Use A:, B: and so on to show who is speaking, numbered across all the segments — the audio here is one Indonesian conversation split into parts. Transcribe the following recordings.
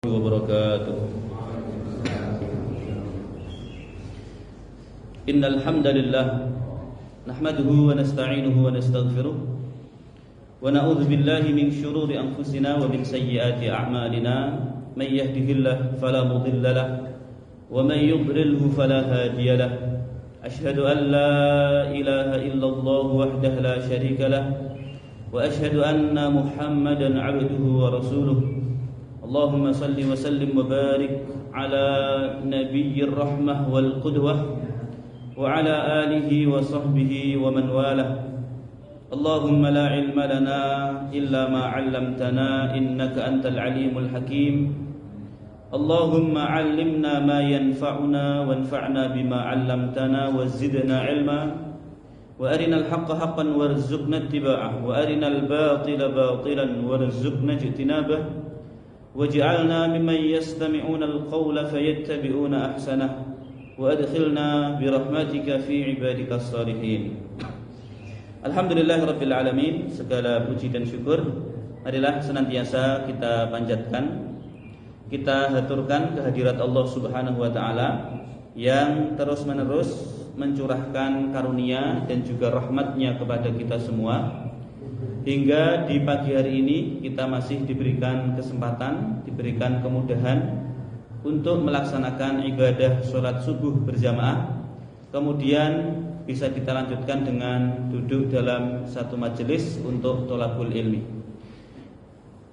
A: wabarakatuh. Innal hamdalillah nahmaduhu wa nasta'inuhu wa nastaghfiruh wa na'udzu billahi min shururi anfusina wa min sayyiati a'malina may yahdihillahu fala mudilla lahu wa may yudlilhu fala hadiya lahu. Ashhadu an la ilaha illallah wahdahu la syarika lahu wa ashhadu anna Muhammadan 'abduhu wa rasuluh. Allahumma salli wa sallim wa barik ala nabiyyir rahmah wal qudwah wa ala alihi wa sahbihi wa man walah. Allahumma la ilma lana illa ma 'allamtana innaka antal alimul hakim. Allahumma 'allimna ma yanfa'una wanfa'na bima 'allamtana wa zidna 'ilma wa arinal haqqa haqqan warzuqna ittiba'ah wa arinal batila batilan warzuqna ijtinabah. Waj'alna mimman yastami'una al-qawla fayattabi'una ahsanah wa adkhilna birahmatika fi ibadikas salihin. Alhamdulillahirabbil alamin, segala puji dan syukur marilah senantiasa kita panjatkan, kita haturkan kehadirat Allah Subhanahu wa taala yang terus-menerus mencurahkan karunia dan juga rahmatnya kepada kita semua. Hingga di pagi hari ini kita masih diberikan kesempatan, diberikan kemudahan untuk melaksanakan ibadah sholat subuh berjamaah. Kemudian bisa kita lanjutkan dengan duduk dalam satu majelis untuk thalabul ilmi.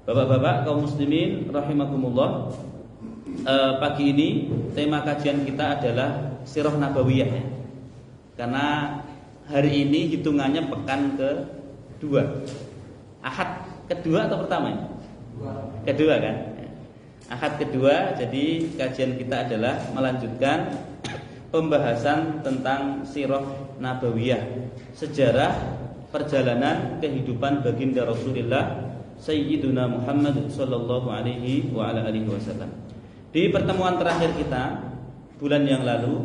A: Bapak-bapak kaum muslimin rahimakumullah, pagi ini tema kajian kita adalah sirah nabawiyah, karena hari ini hitungannya pekan kedua. Ahad kedua atau pertama? Kedua kan? Ahad kedua, jadi kajian kita adalah melanjutkan pembahasan tentang sirah nabawiyah, sejarah perjalanan kehidupan baginda Rasulullah Sayyiduna Muhammad sallallahu alaihi wa ala alihi wasallam. Di pertemuan terakhir kita bulan yang lalu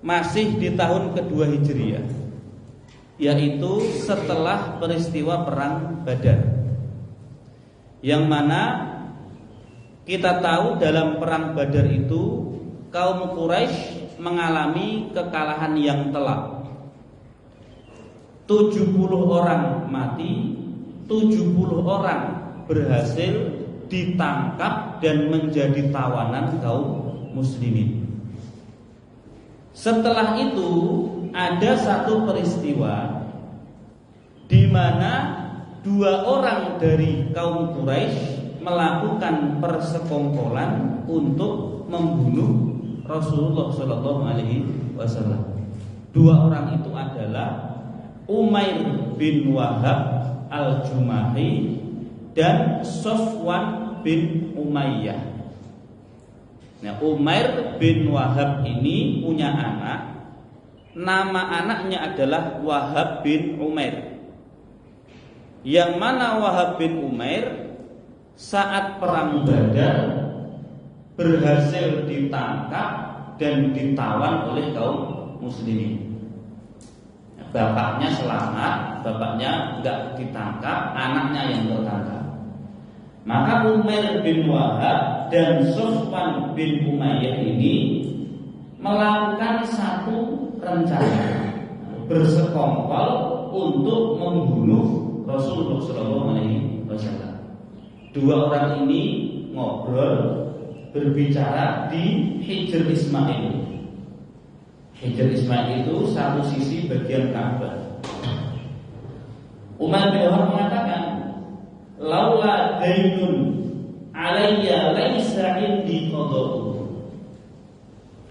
A: masih di tahun kedua Hijriah, yaitu setelah peristiwa perang Badar, yang mana kita tahu dalam perang Badar itu kaum Quraisy mengalami kekalahan yang telak. 70 orang mati, 70 orang berhasil ditangkap dan menjadi tawanan kaum muslimin. Setelah itu ada satu peristiwa di mana 2 orang dari kaum Quraisy melakukan persekongkolan untuk membunuh Rasulullah Shallallahu Alaihi Wasallam. 2 orang itu adalah Umair bin Wahab al-Jumahi dan Sofwan bin Umayyah. Nah, Umair bin Wahab ini punya anak. Nama anaknya adalah Wahab bin Umair. Yang mana Wahab bin Umair saat perang Badar berhasil ditangkap dan ditawan oleh kaum muslimin. Bapaknya selamat, bapaknya enggak ditangkap, anaknya yang tertangkap. Maka Umair bin Wahab dan Sofwan bin Umayyah ini melakukan satu rencana bersekongkol untuk membunuh Rasulullah SAW. 2 orang ini ngobrol, berbicara di Hijr Ismail. Hijr Ismail itu satu sisi bagian Ka'bah. Umar bin Wahab mengatakan, laula dainun alayya laisa indi qada'u.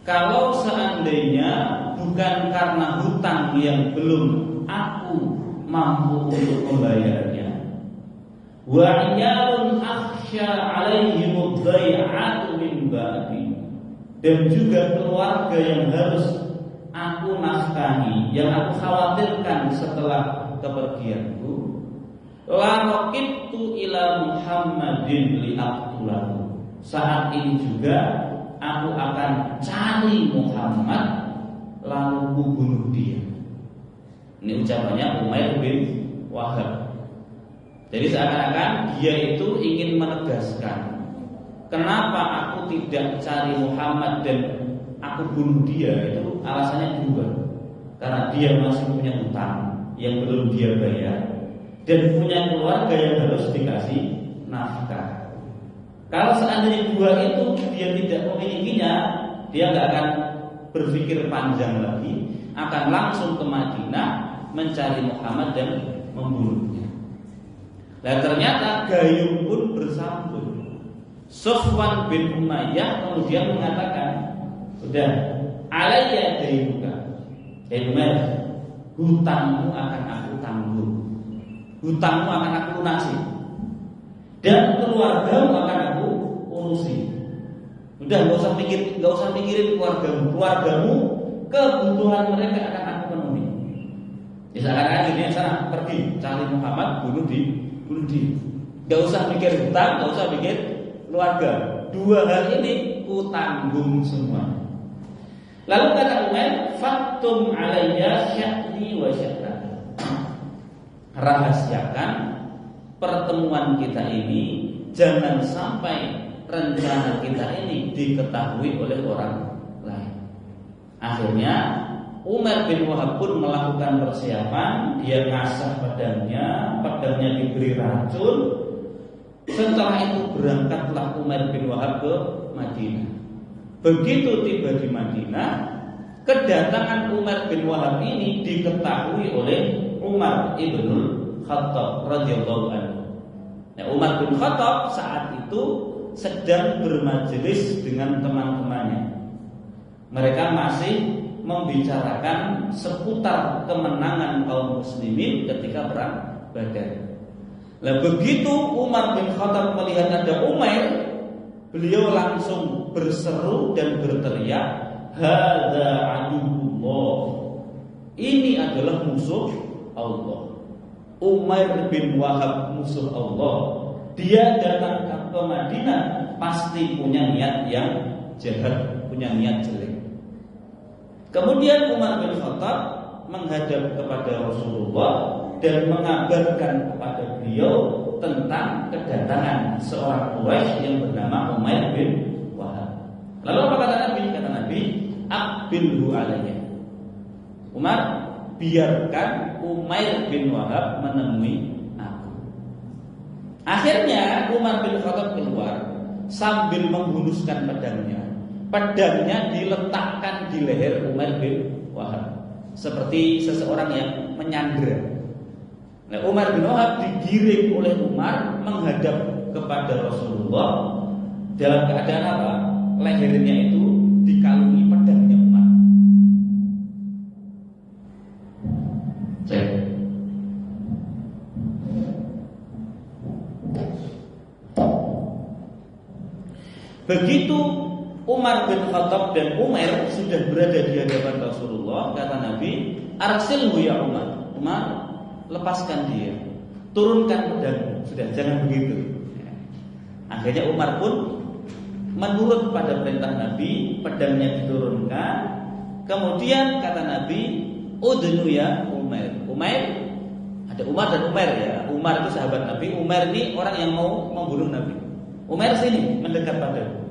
A: Kalau seandainya bukan karena hutang yang belum aku mampu untuk membayarnya, wa iyalun akhsha alaihim ad-dai'atu min ba'di, dan juga keluarga yang harus aku nafkahi, yang aku khawatirkan setelah kepergianku, la raqibtu ila Muhammadin li'aqtulahu. Saat ini juga aku akan cari Muhammad lalu kubunuh dia. Ini ucapannya Umair bin Wahab. Jadi seakan-akan dia itu ingin menegaskan kenapa aku tidak cari Muhammad dan aku bunuh dia, itu alasannya dua. Karena dia masih punya hutang yang belum dia bayar, dan punya keluarga yang harus dikasih nafkah. Kalau seandainya dua itu dia tidak memilikinya, dia nggak akan berpikir panjang lagi, akan langsung ke Madinah mencari Muhammad dan membunuhnya. Dan ternyata gayung pun bersambut. Sofwan bin Umayyah kemudian mengatakan, udah, alayya dainuka, Umar, hutangmu akan aku tanggung, hutangmu akan aku lunasi, dan keluargamu akan aku urusi. Udah, nggak usah pikirin keluargamu, kebutuhan mereka akan aku penuhi. Misalkan akhirnya sana pergi cari Muhammad, bunuh dia. Nggak usah mikir hutang, nggak usah mikir keluarga. Dua hal ini ku tanggung semua. Lalu kata Umar, faktum alayya sya'ni wa sya'naka. Rahasiakan pertemuan kita ini, jangan sampai rencana kita ini diketahui oleh orang lain. Akhirnya Umar bin Wahab pun melakukan persiapan. Dia ngasah pedangnya diberi racun. Setelah itu berangkatlah Umar bin Wahab ke Madinah. Begitu tiba di Madinah, kedatangan Umar bin Wahab ini diketahui oleh Umar ibnul Khattab radhiyallahu anhu. Nah, Umar bin Khattab saat itu sedang bermajelis dengan teman-temannya. Mereka masih membicarakan seputar kemenangan kaum muslimin ketika perang Badar. Nah, begitu Umar bin Khattab melihat ada Umair, beliau langsung berseru dan berteriak, hadza aduwwullah, ini adalah musuh Allah. Umair bin Wahab musuh Allah. Dia datang ke Madinah pasti punya niat yang jahat, punya niat jelek. Kemudian Umar bin Khattab menghadap kepada Rasulullah dan mengabarkan kepada beliau tentang kedatangan seorang Quraisy yang bernama Umair bin Wahab. Lalu apa kata Nabi? Kata Nabi, aqbilhu alayya. Umar, biarkan Umair bin Wahab menemui aku. Akhirnya Umar bin Khattab keluar sambil menghunuskan pedangnya. Pedangnya diletakkan di leher Umair bin Wahab seperti seseorang yang menyandera. Nah, Umar bin Wahab digiring oleh Umar menghadap kepada Rasulullah dalam keadaan apa? Lehernya itu dikalungi pedangnya Umar. Begitu Umar bin Khattab dan Umair sudah berada di hadapan Rasulullah, kata Nabi, arsilhu ya Umar. Umar, lepaskan dia, turunkan pedangmu. Sudah, jangan begitu. Akhirnya Umar pun menurut pada perintah Nabi, pedangnya diturunkan. Kemudian kata Nabi, udnu ya Umair. Umair, ada Umar dan Umair ya. Umar itu sahabat Nabi, Umair ini orang yang mau membunuh Nabi. Umair sini, mendekat padaku.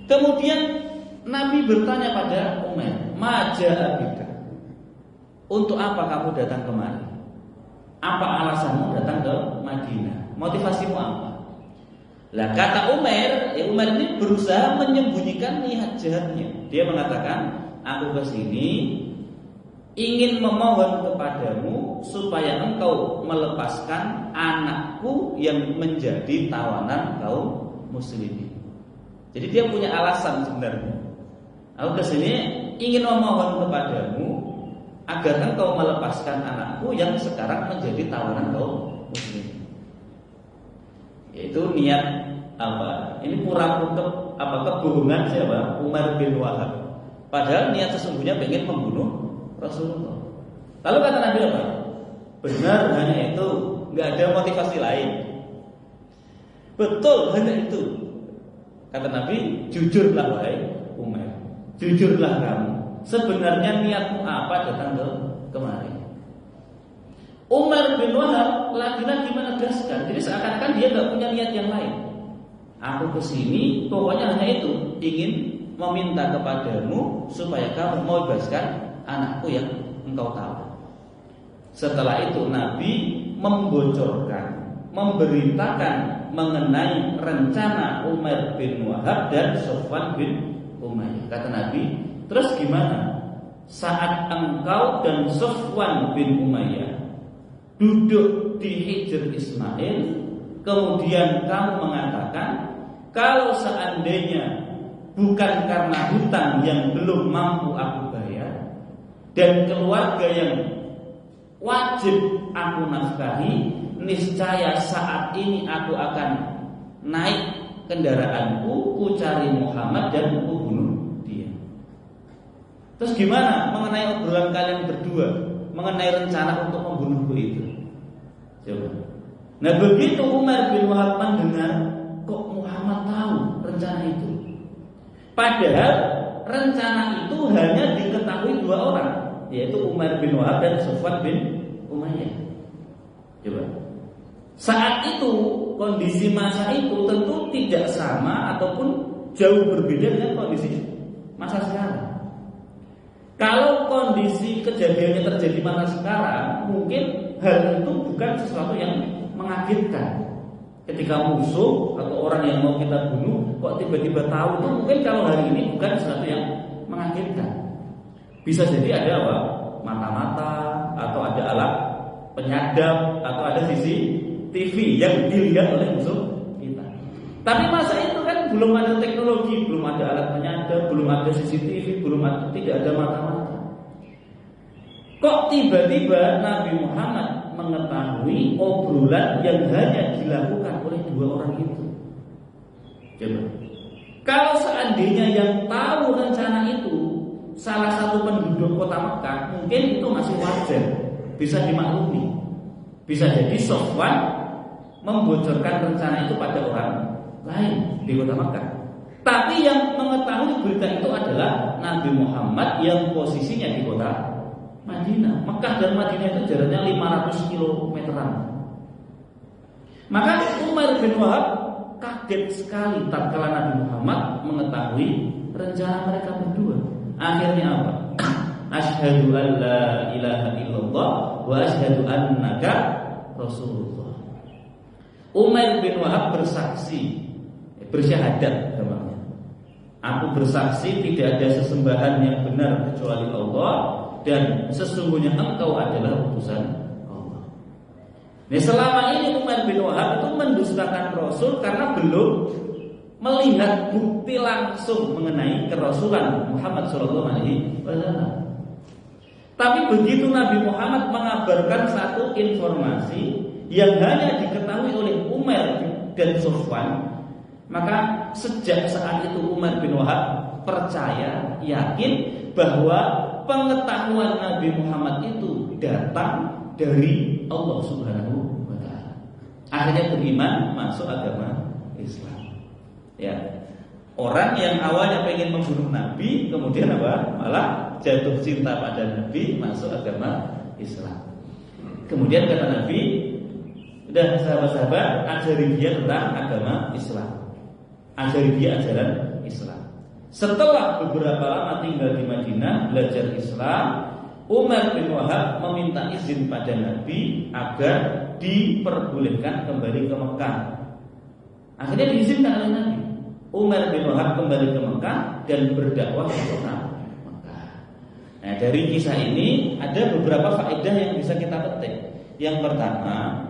A: Kemudian Nabi bertanya pada Umair, maja abika, untuk apa kamu datang kemari? Apa alasanmu datang ke Madinah? Motivasimu apa? Lah kata Umair, Umair ini berusaha menyembunyikan niat jahatnya. Dia mengatakan, aku kesini ingin memohon kepadamu supaya engkau melepaskan anakku yang menjadi tawanan kaum muslimin. Jadi dia punya alasan sebenarnya. Aku kesini ingin memohon kepadamu agar engkau melepaskan anakku yang sekarang menjadi tawanan kaum muslimin. Yaitu niat apa? Ini pura-pura kebohongan siapa? Umar bin Wahab. Padahal niat sesungguhnya ingin membunuh Rasulullah. Lalu kata Nabi apa? Benar, hanya itu, nggak ada motivasi lain. Betul, hanya itu. Kata Nabi, jujurlah wahai Umar, jujurlah kamu. Sebenarnya niatmu apa datang kemari? Umar bin Wahab lagi-lagi menegaskan. Jadi seakan-akan dia nggak punya niat yang lain. Aku kesini pokoknya hanya itu, ingin meminta kepadamu supaya kamu mau bebaskan anakku yang engkau tahu. Setelah itu Nabi membocorkan, memberitakan mengenai rencana Umar bin Wahab dan Sofwan bin Umayyah. Kata Nabi, terus gimana saat engkau dan Sofwan bin Umayyah duduk di Hijr Ismail, kemudian kamu mengatakan kalau seandainya bukan karena hutang yang belum mampu aku bayar dan keluarga yang wajib aku nafkahi, niscaya saat ini aku akan naik kendaraanku, ku cari Muhammad dan ku bunuh dia. Terus gimana mengenai obrolan kalian berdua, mengenai rencana untuk membunuhku itu? Coba. Nah begitu Umar bin Wahab mendengar, kok Muhammad tahu rencana itu? Padahal rencana itu hanya diketahui dua orang, yaitu Umar bin Wahab dan Sofwan bin Umayyah. Coba. Saat itu kondisi masa itu tentu tidak sama ataupun jauh berbeda dengan kondisi masa sekarang. Kalau kondisi kejadiannya terjadi masa sekarang, mungkin hal itu bukan sesuatu yang mengagetkan. Ketika musuh atau orang yang mau kita bunuh kok tiba-tiba tahu, itu mungkin kalau hari ini bukan sesuatu yang mengagetkan. Bisa jadi ada apa? Mata-mata, atau ada alat penyadap, atau ada sisi TV yang dilihat oleh musuh kita. Tapi masa itu kan belum ada teknologi, belum ada alat penyadap, belum ada CCTV, tidak ada mata-mata. Kok tiba-tiba Nabi Muhammad mengetahui obrolan yang hanya dilakukan oleh dua orang itu? Coba. Kalau seandainya yang tahu rencana itu salah satu penduduk kota Mekah, mungkin itu masih wajar, bisa dimaklumi. Bisa jadi Sofwan membocorkan rencana itu pada orang lain di kota Makkah. Tapi yang mengetahui berita itu adalah Nabi Muhammad yang posisinya di kota Madinah. Mekah dan Madinah itu jaraknya 500 kilometeran. Maka Umar bin Wahab kaget sekali tatkala Nabi Muhammad mengetahui rencana mereka berdua. Akhirnya apa? Asyhadu an la ilaha illallah wa asyhadu annaka Rasulullah. Umar bin Wahab bersaksi, bersyahadat namanya. Aku bersaksi tidak ada sesembahan yang benar kecuali Allah dan sesungguhnya engkau adalah utusan Allah. Nah, selama ini Umar bin Wahab itu mendustakan Rasul karena belum melihat bukti langsung mengenai kerasulan Muhammad SAW. Tapi begitu Nabi Muhammad mengabarkan satu informasi yang hanya diketahui oleh Umar dan Sofwan, maka sejak saat itu Umar bin Wahab percaya, yakin bahwa pengetahuan Nabi Muhammad itu datang dari Allah Subhanahu wa Ta'ala. Akhirnya beriman, masuk agama Islam. Ya. Orang yang awalnya pengen membunuh Nabi, kemudian apa? Malah jatuh cinta pada Nabi, masuk agama Islam. Kemudian kata Nabi, udah sahabat-sahabat, ajari dia tentang agama Islam, ajari dia ajaran Islam. Setelah beberapa lama tinggal di Madinah, belajar Islam, Umar bin Wahab meminta izin pada Nabi agar diperbolehkan kembali ke Mekah. Akhirnya diizinkan oleh Nabi. Umar bin Wahab kembali ke Mekah dan berdakwah di kota Mekah. Nah, dari kisah ini ada beberapa faedah yang bisa kita petik. Yang pertama,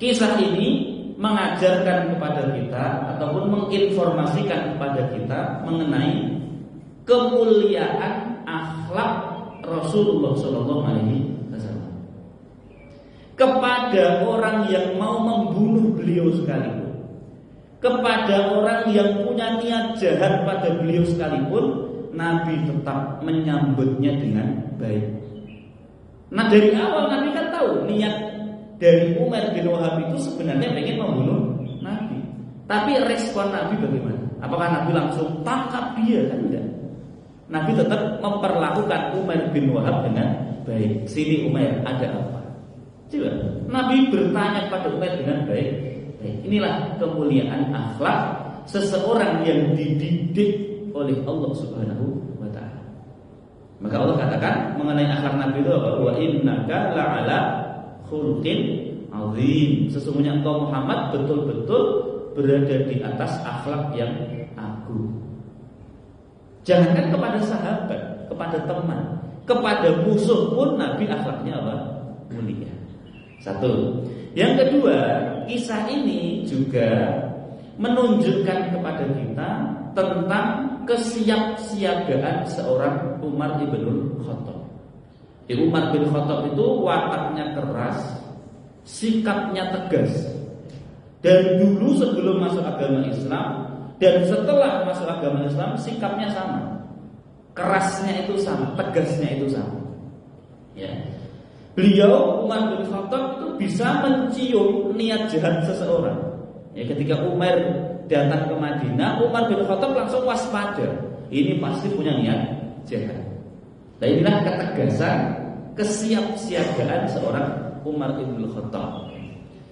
A: kisah ini mengajarkan kepada kita ataupun menginformasikan kepada kita mengenai kemuliaan akhlak Rasulullah SAW kepada orang yang mau membunuh beliau sekalipun, kepada orang yang punya niat jahat pada beliau sekalipun, Nabi tetap menyambutnya dengan baik. Nah, dari awal Nabi kan tahu niat dari Umar bin Wahab itu sebenarnya pengen membunuh Nabi. Tapi respon Nabi bagaimana? Apakah Nabi langsung tangkap dia? Kan enggak. Nabi tetap memperlakukan Umar bin Wahab dengan baik. Sini Umar, ada apa? Coba Nabi bertanya pada Umar dengan baik. Inilah kemuliaan akhlak seseorang yang dididik oleh Allah Subhanahu wa ta'ala. Maka Allah katakan mengenai akhlak Nabi itu apa? Wa innaka la'ala khuluqin azim. Sesungguhnya engkau Muhammad betul-betul berada di atas akhlak yang agung. Jangankan kepada sahabat, kepada teman, kepada musuh pun Nabi akhlaknya apa? Mulia. Satu. Yang kedua, kisah ini juga menunjukkan kepada kita tentang kesiapsiagaan seorang Umar ibn Khattab. Umar bin Khattab itu wataknya keras, sikapnya tegas. Dari dulu sebelum masuk agama Islam dan setelah masuk agama Islam sikapnya sama. Kerasnya itu sama, tegasnya itu sama. Ya. Beliau Umar bin Khattab itu bisa mencium niat jahat seseorang. Ya, ketika Umar datang ke Madinah, Umar bin Khattab langsung waspada. Ini pasti punya niat jahat. Nah, inilah ketegasan, kesiapsiagaan seorang Umar bin Khattab.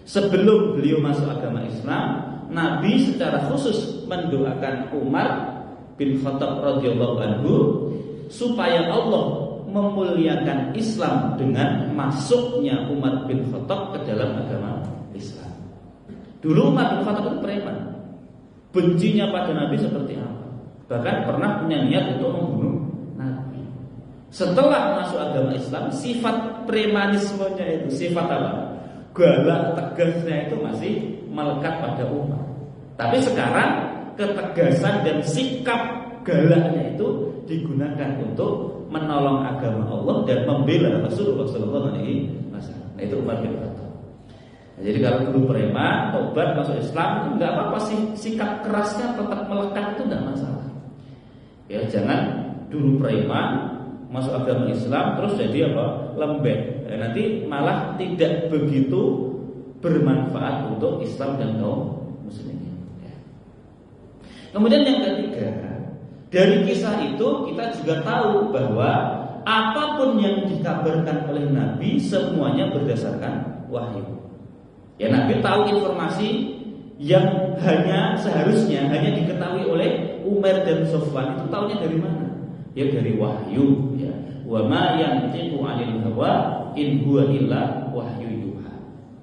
A: Sebelum beliau masuk agama Islam, Nabi secara khusus mendoakan Umar bin Khattab radhiyallahu anhu supaya Allah memuliakan Islam dengan masuknya Umar bin Khattab ke dalam agama Islam. Dulu Umar bin Khattab itu preman. Bencinya pada Nabi seperti apa? Bahkan pernah punya niat untuk membunuh Nabi. Setelah masuk agama Islam, sifat premanismenya itu, sifat apa? Galak, tegasnya itu masih melekat pada Umar. Tapi sekarang ketegasan dan sikap galaknya itu digunakan untuk menolong agama Allah dan membela Rasulullah Sallallahu Alaihi Wasallam. Nah, itu Umar bin Khattab. Nah, jadi kalau dulu preman, tobat masuk Islam itu nggak apa-apa sih, sikap kerasnya tetap melekat itu nggak masalah. Ya jangan dulu preman masuk agama Islam terus jadi apa? Lembek. Nanti malah tidak begitu bermanfaat untuk Islam dan kaum muslimin. Ya. Kemudian yang ketiga, dari kisah itu kita juga tahu bahwa apapun yang dikabarkan oleh Nabi semuanya berdasarkan wahyu. Ya, Nabi tahu informasi yang seharusnya hanya diketahui oleh Umar dan Sofwan, itu tahunya dari mana? Ya dari wahyu. Ya. Wa ma yantiqu 'anil hawa in huwa illa wahyu yuha.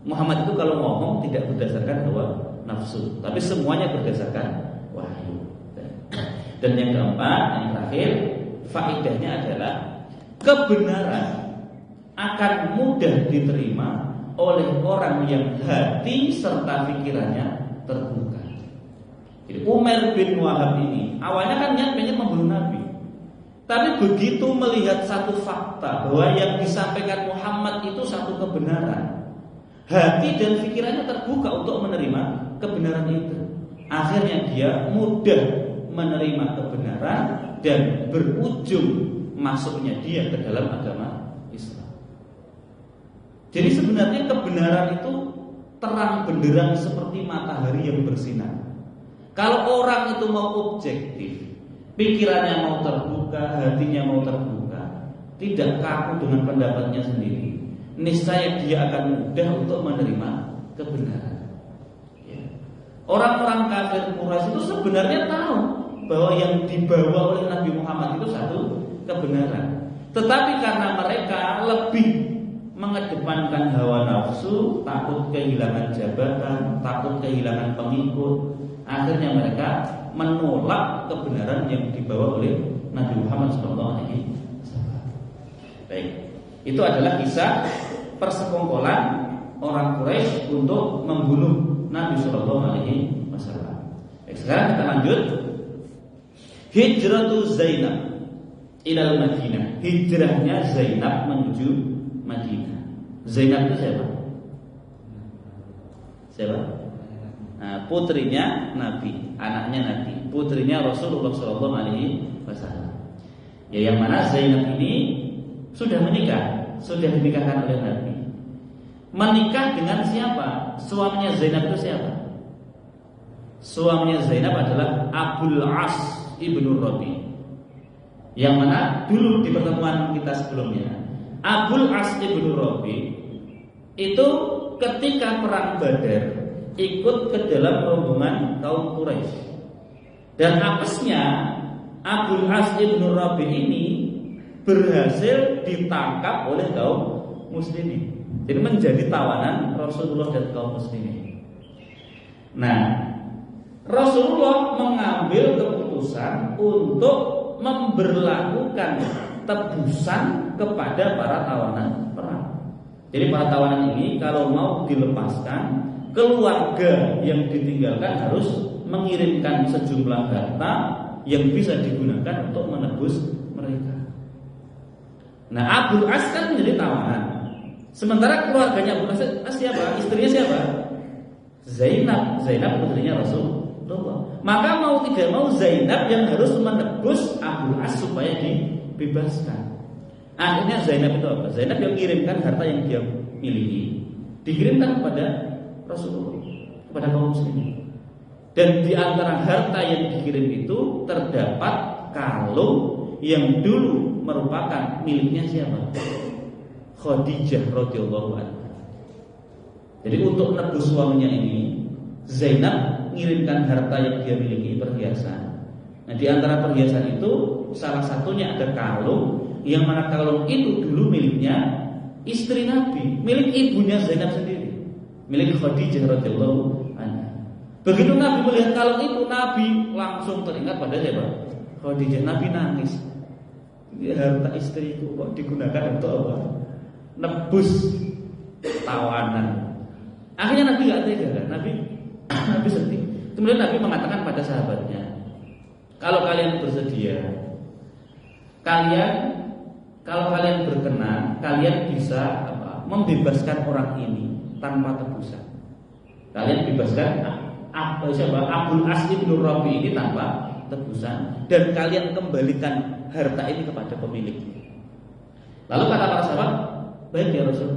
A: Muhammad itu kalau ngomong tidak berdasarkan hawa nafsu, tapi semuanya berdasarkan wahyu. Dan yang keempat, yang terakhir, faedahnya adalah kebenaran akan mudah diterima oleh orang yang hati serta pikirannya terbuka. Jadi Umar bin Wahab ini awalnya kan niat pengen membunuh Nabi, tapi begitu melihat satu fakta bahwa yang disampaikan Muhammad itu satu kebenaran, hati dan pikirannya terbuka untuk menerima kebenaran itu. Akhirnya dia mudah menerima kebenaran dan berujung masuknya dia ke dalam agama Islam. Jadi sebenarnya kebenaran itu terang benderang seperti matahari yang bersinar. Kalau orang itu mau objektif, pikirannya mau terbuka, hatinya mau terbuka, tidak kaku dengan pendapatnya sendiri, niscaya dia akan mudah untuk menerima kebenaran. Ya. Orang-orang kafir Quraisy itu sebenarnya tahu bahwa yang dibawa oleh Nabi Muhammad itu satu kebenaran, tetapi karena mereka lebih mengedepankan hawa nafsu, takut kehilangan jabatan, takut kehilangan pengikut, akhirnya mereka menolak kebenaran yang dibawa oleh Nabi Muhammad SAW. Baik, itu adalah kisah persekongkolan orang Quraisy untuk membunuh Nabi SAW. Baik, sekarang kita lanjut. Hijratu Zainab ilal Madinah. Hijrahnya Zainab menuju Madinah. Zainab itu siapa? Siapa? Nah, putrinya Nabi, anaknya Nabi, putrinya Rasulullah SAW. Ya, yang mana Zainab ini sudah menikah, sudah dinikahkan oleh Nabi. Menikah dengan siapa? Suaminya Zainab itu siapa? Suaminya Zainab adalah Abul As ibnu Rabi. Yang mana dulu di pertemuan kita sebelumnya, Abul As ibnu Rabi itu ketika perang Badar ikut ke dalam rombongan kaum Quraisy. Dan apesnya Abul As ibnu Rabi ini berhasil ditangkap oleh kaum muslimin. Jadi menjadi tawanan Rasulullah dan kaum muslimin. Nah, Rasulullah mengambil keputusan untuk memberlakukan tebusan kepada para tawanan perang. Jadi para tawanan ini kalau mau dilepaskan, keluarga yang ditinggalkan harus mengirimkan sejumlah harta yang bisa digunakan untuk menebus mereka. Nah, Abul As kan menjadi tawanan. Sementara keluarganya Abul As siapa? Istrinya siapa? Zainab. Zainab putrinya Rasulullah. Maka mau tidak mau Zainab yang harus menebus Abul As supaya dibebaskan. Akhirnya Zainab itu apa? Zainab yang mengirimkan harta yang dia miliki, dikirimkan kepada Rasulullah, kepada kaum muslimin. Dan di antara harta yang dikirim itu terdapat kalung yang dulu merupakan miliknya siapa? Khadijah radhiyallahu anha. Jadi untuk menebus suaminya ini, Zainab mengirimkan harta yang dia miliki, perhiasan. Nah, di antara perhiasan itu salah satunya ada kalung, yang mana kalung itu dulu miliknya istri Nabi, milik ibunya Zainab sendiri, milik Khadijah radhiyallahu anha. Begitu Nabi melihat kalung itu, Nabi langsung teringat pada siapa? Khadijah. Nabi nangis. Harta istriku kok digunakan untuk apa? Nebus tawanan. Akhirnya Nabi gak tega kan? Nabi sedih. Kemudian Nabi mengatakan pada sahabatnya, kalau kalian bersedia, kalau kalian berkenan, kalian bisa membebaskan orang ini tanpa tebusan. Kalian bebaskan Abul As ibnu Rabi ini tanpa tebusan, dan kalian kembalikan harta ini kepada pemiliknya. Lalu kata para sahabat, baik ya Rasul,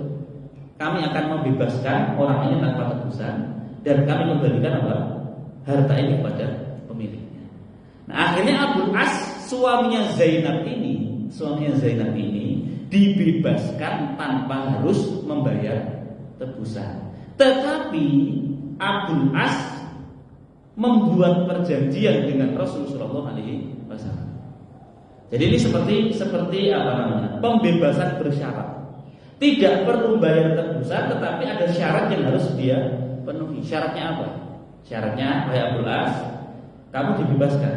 A: kami akan membebaskan orang ini tanpa tebusan, dan kami kembalikan harta ini kepada pemiliknya. Nah, akhirnya Abul As, suaminya Zainab ini dibebaskan tanpa harus membayar tebusan. Tetapi Abul As membuat perjanjian dengan Rasulullah SAW. Jadi ini seperti apa namanya? Pembebasan bersyarat. Tidak perlu bayar tebusan, tetapi ada syarat yang harus dia penuhi. Syaratnya apa? Syaratnya, wahai Abul As, kamu dibebaskan.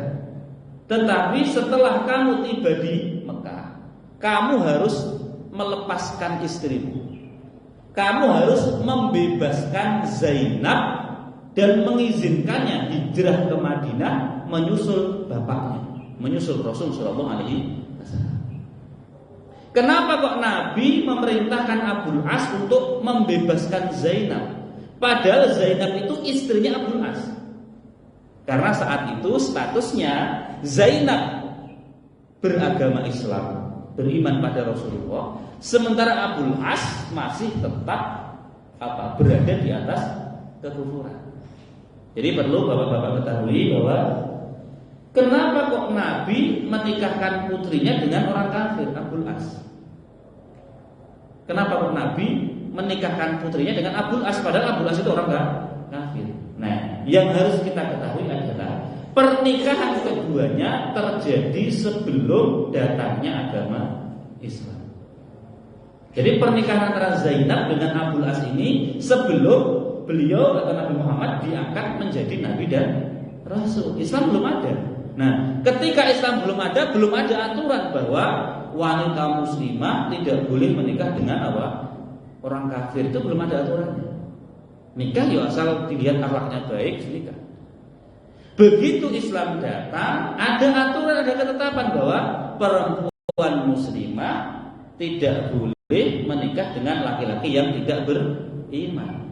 A: Tetapi setelah kamu tiba di Mekah, kamu harus melepaskan istrimu. Kamu harus membebaskan Zainab dan mengizinkannya hijrah ke Madinah menyusul bapaknya, menyusul Rasul sallallahu alaihi wasallam. Kenapa kok Nabi memerintahkan Abul As untuk membebaskan Zainab? Padahal Zainab itu istrinya Abul As. Karena saat itu statusnya Zainab beragama Islam, beriman pada Rasulullah, sementara Abul As masih tetap berada di atas kekufuran. Jadi perlu bapak-bapak ketahui bahwa kenapa kok Nabi menikahkan putrinya dengan orang kafir, Abul As? Kenapa kok Nabi menikahkan putrinya dengan Abul As, padahal Abul As itu orang kafir? Nah, yang harus kita ketahui adalah pernikahan keduanya terjadi sebelum datangnya agama Islam. Jadi pernikahan antara Zainab dengan Abul As ini sebelum beliau atau Nabi Muhammad diangkat menjadi Nabi dan Rasul. Islam belum ada. Nah, ketika Islam belum ada aturan bahwa wanita muslimah tidak boleh menikah dengan orang kafir. Itu belum ada aturannya. Nikah ya asal dilihat akhlaknya baik, nikah. Begitu Islam datang, ada aturan, ada ketetapan bahwa perempuan muslimah tidak boleh menikah dengan laki-laki yang tidak beriman.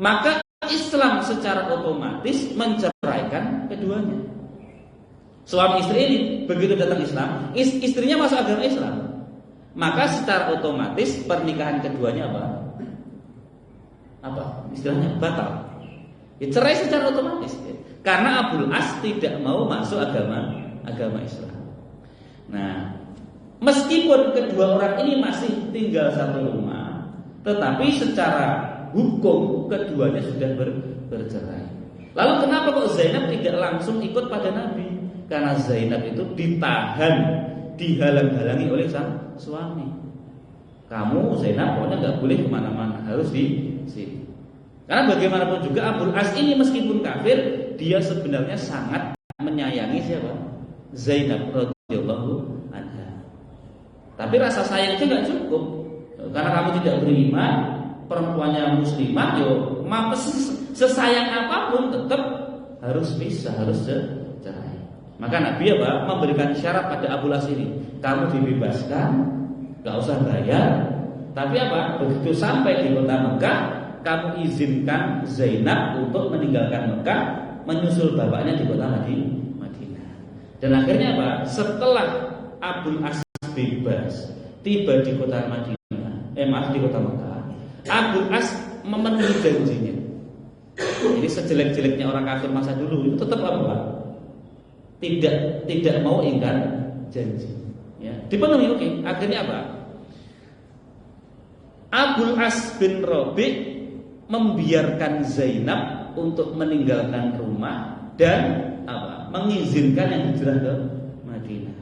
A: Maka Islam secara otomatis menceraikan keduanya. Suami istri ini begitu datang Islam, istrinya masuk agama Islam, maka secara otomatis pernikahan keduanya istilahnya batal. Cerai secara otomatis karena Abul As tidak mau masuk agama Islam. Nah, meskipun kedua orang ini masih tinggal satu rumah, tetapi secara hukum keduanya sudah bercerai. Lalu kenapa kok Zainab tidak langsung ikut pada Nabi? Karena Zainab itu ditahan, dihalang-halangi oleh sang suami. Kamu Zainab pokoknya nggak boleh kemana-mana, harus di sini. Karena bagaimanapun juga Abul As ini meskipun kafir, dia sebenarnya sangat menyayangi siapa? Zainab radhiyallahu anha. Tapi rasa sayangnya nggak cukup, karena kamu tidak beriman, perempuannya muslimah, yo mampus sesayang apapun tetap harus bisa, harus cerai. Maka Nabi memberikan syarat pada Abul As ini, kamu dibebaskan, nggak usah bayar, tapi begitu sampai di kota Mekah, kamu izinkan Zainab untuk meninggalkan Mekah, menyusul bapaknya di kota Madinah. Dan akhirnya setelah Abul As bebas, tiba di kota Madinah, di kota Mekah, Abul As memenuhi janjinya. Jadi sejelek-jeleknya orang kafir masa dulu itu tetap Tidak mau ingkar janji. Ya, dipenuhi, oke. Akhirnya Abul As bin Rabi' membiarkan Zainab untuk meninggalkan rumah dan mengizinkan yang hijrah ke Madinah.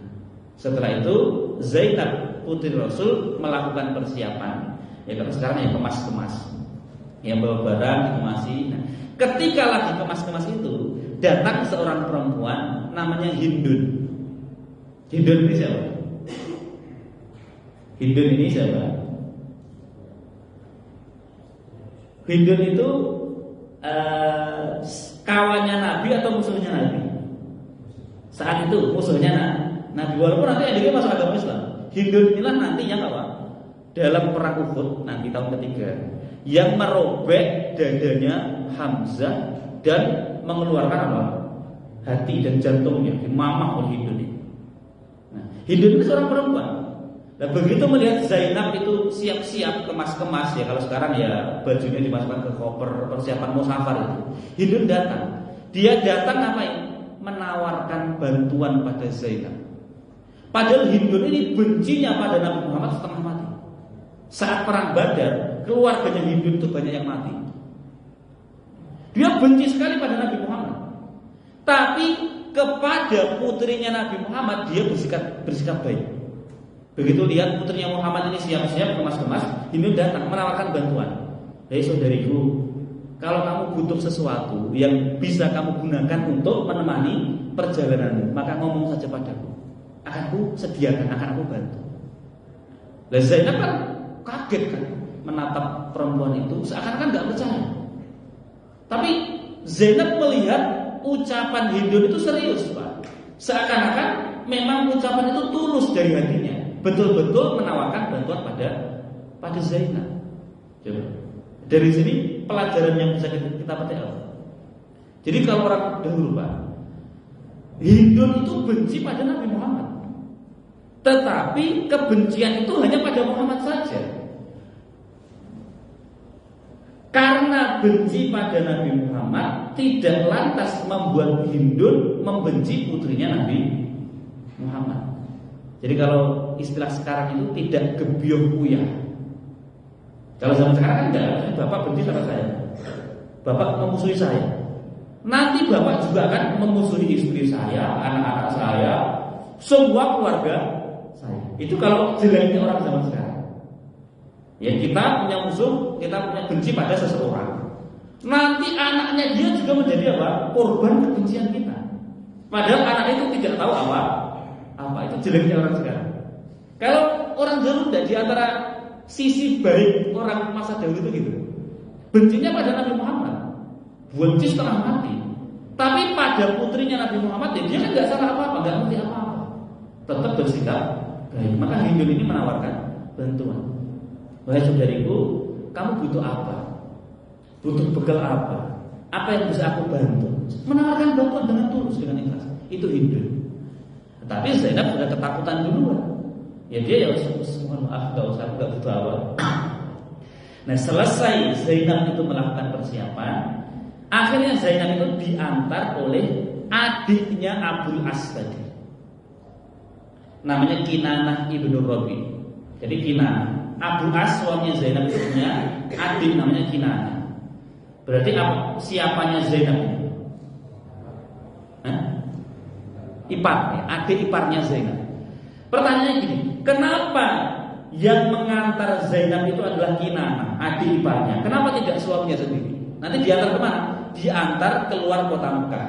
A: Setelah itu Zainab putri Rasul melakukan persiapan. Ya kalau sekarang yang kemas-kemas, yang bawa barang dikemasi. Nah, ketika lagi kemas-kemas itu datang seorang perempuan namanya Hindun. Hindun ini siapa? Hindun ini siapa? Hindun itu kawannya Nabi atau musuhnya Nabi? Saat itu musuhnya Nabi, walaupun nanti dia masuk agama Islam. Hindun inilah nantinya dalam perang Uhud nanti tahun ketiga yang merobek dadanya Hamzah dan mengeluarkan hati dan jantungnya, dimamah oleh Hindun ini. Nah, Hindun itu seorang perempuan. Dan begitu melihat Zainab itu siap-siap kemas-kemas, ya kalau sekarang ya bajunya dimasukkan ke koper persiapan musafar itu, Hindun datang. Dia datang menawarkan bantuan pada Zainab. Padahal Hindun ini bencinya pada Nabi Muhammad setengah mati. Saat perang Badar, keluarganya Hindun itu banyak yang mati. Dia benci sekali pada Nabi Muhammad. Tapi kepada putrinya Nabi Muhammad dia bersikap baik. Begitu lihat putrinya Muhammad ini siap-siap kemas-kemas, Hindun datang menawarkan bantuan. Hei saudariku, kalau kamu butuh sesuatu yang bisa kamu gunakan untuk menemani perjalananmu, maka ngomong saja padaku. Akan aku sediakan, akan aku bantu. Lah Zainab kan kaget kan menatap perempuan itu, seakan-akan nggak percaya. Tapi Zainab melihat ucapan Hindun itu serius, Pak. Seakan-akan memang ucapan itu tulus dari hatinya, betul-betul menawarkan bantuan pada Zainab. Coba. Dari sini pelajaran yang bisa kita petik apa? Jadi kalau orang dahulu, Pak, Hindun itu benci pada Nabi Muhammad. Tetapi kebencian itu hanya pada Muhammad saja. Karena benci pada Nabi Muhammad tidak lantas membuat Hindun membenci putrinya Nabi Muhammad. Jadi kalau istilah sekarang itu tidak gebyong uyah. Kalau zaman sekarang kan enggak, bapak benci sama saya, bapak memusuhi saya, nanti bapak juga akan memusuhi istri saya, anak-anak saya, semua keluarga saya. Itu kalau jeleknya orang zaman sekarang. Ya kita punya musuh, kita punya benci pada seseorang. Nanti anaknya dia juga menjadi korban kebencian kita. Padahal anak itu tidak tahu apa. Itu jeleknya orang sekarang. Kalau orang dahulu tidak, di antara sisi baik orang masa dahulu itu gitu, bencinya pada Nabi Muhammad, benci setengah mati. Tapi pada putrinya Nabi Muhammad, dia kan nggak salah apa-apa, nggak ngerti apa-apa, tetap bersikap baik. Maka Hindun ini menawarkan bantuan. Wahai saudariku, kamu butuh apa? Butuh bekal apa? Apa yang bisa aku bantu? Menawarkan bantuan dengan tulus, dengan ikhlas. Itu Hindun. Tapi Zainab sudah ketakutan duluan. Ya dia mohon maaf, gak butuh apa. Nah selesai Zainab itu melakukan persiapan, akhirnya Zainab itu diantar oleh adiknya Abul As tadi, namanya Kinanah ibnu Rabi. Jadi Kinanah, Abul As suaminya Zainab itu punya adik namanya Kinanah.
B: Berarti apa? Siapanya Zainab ini? Ipar, adik iparnya Zainab. Pertanyaannya gini, kenapa yang mengantar Zainab itu adalah Kinanah, adik iparnya? Kenapa tidak suaminya sendiri? Nanti diantar kemana? Diantar keluar kota Mekah.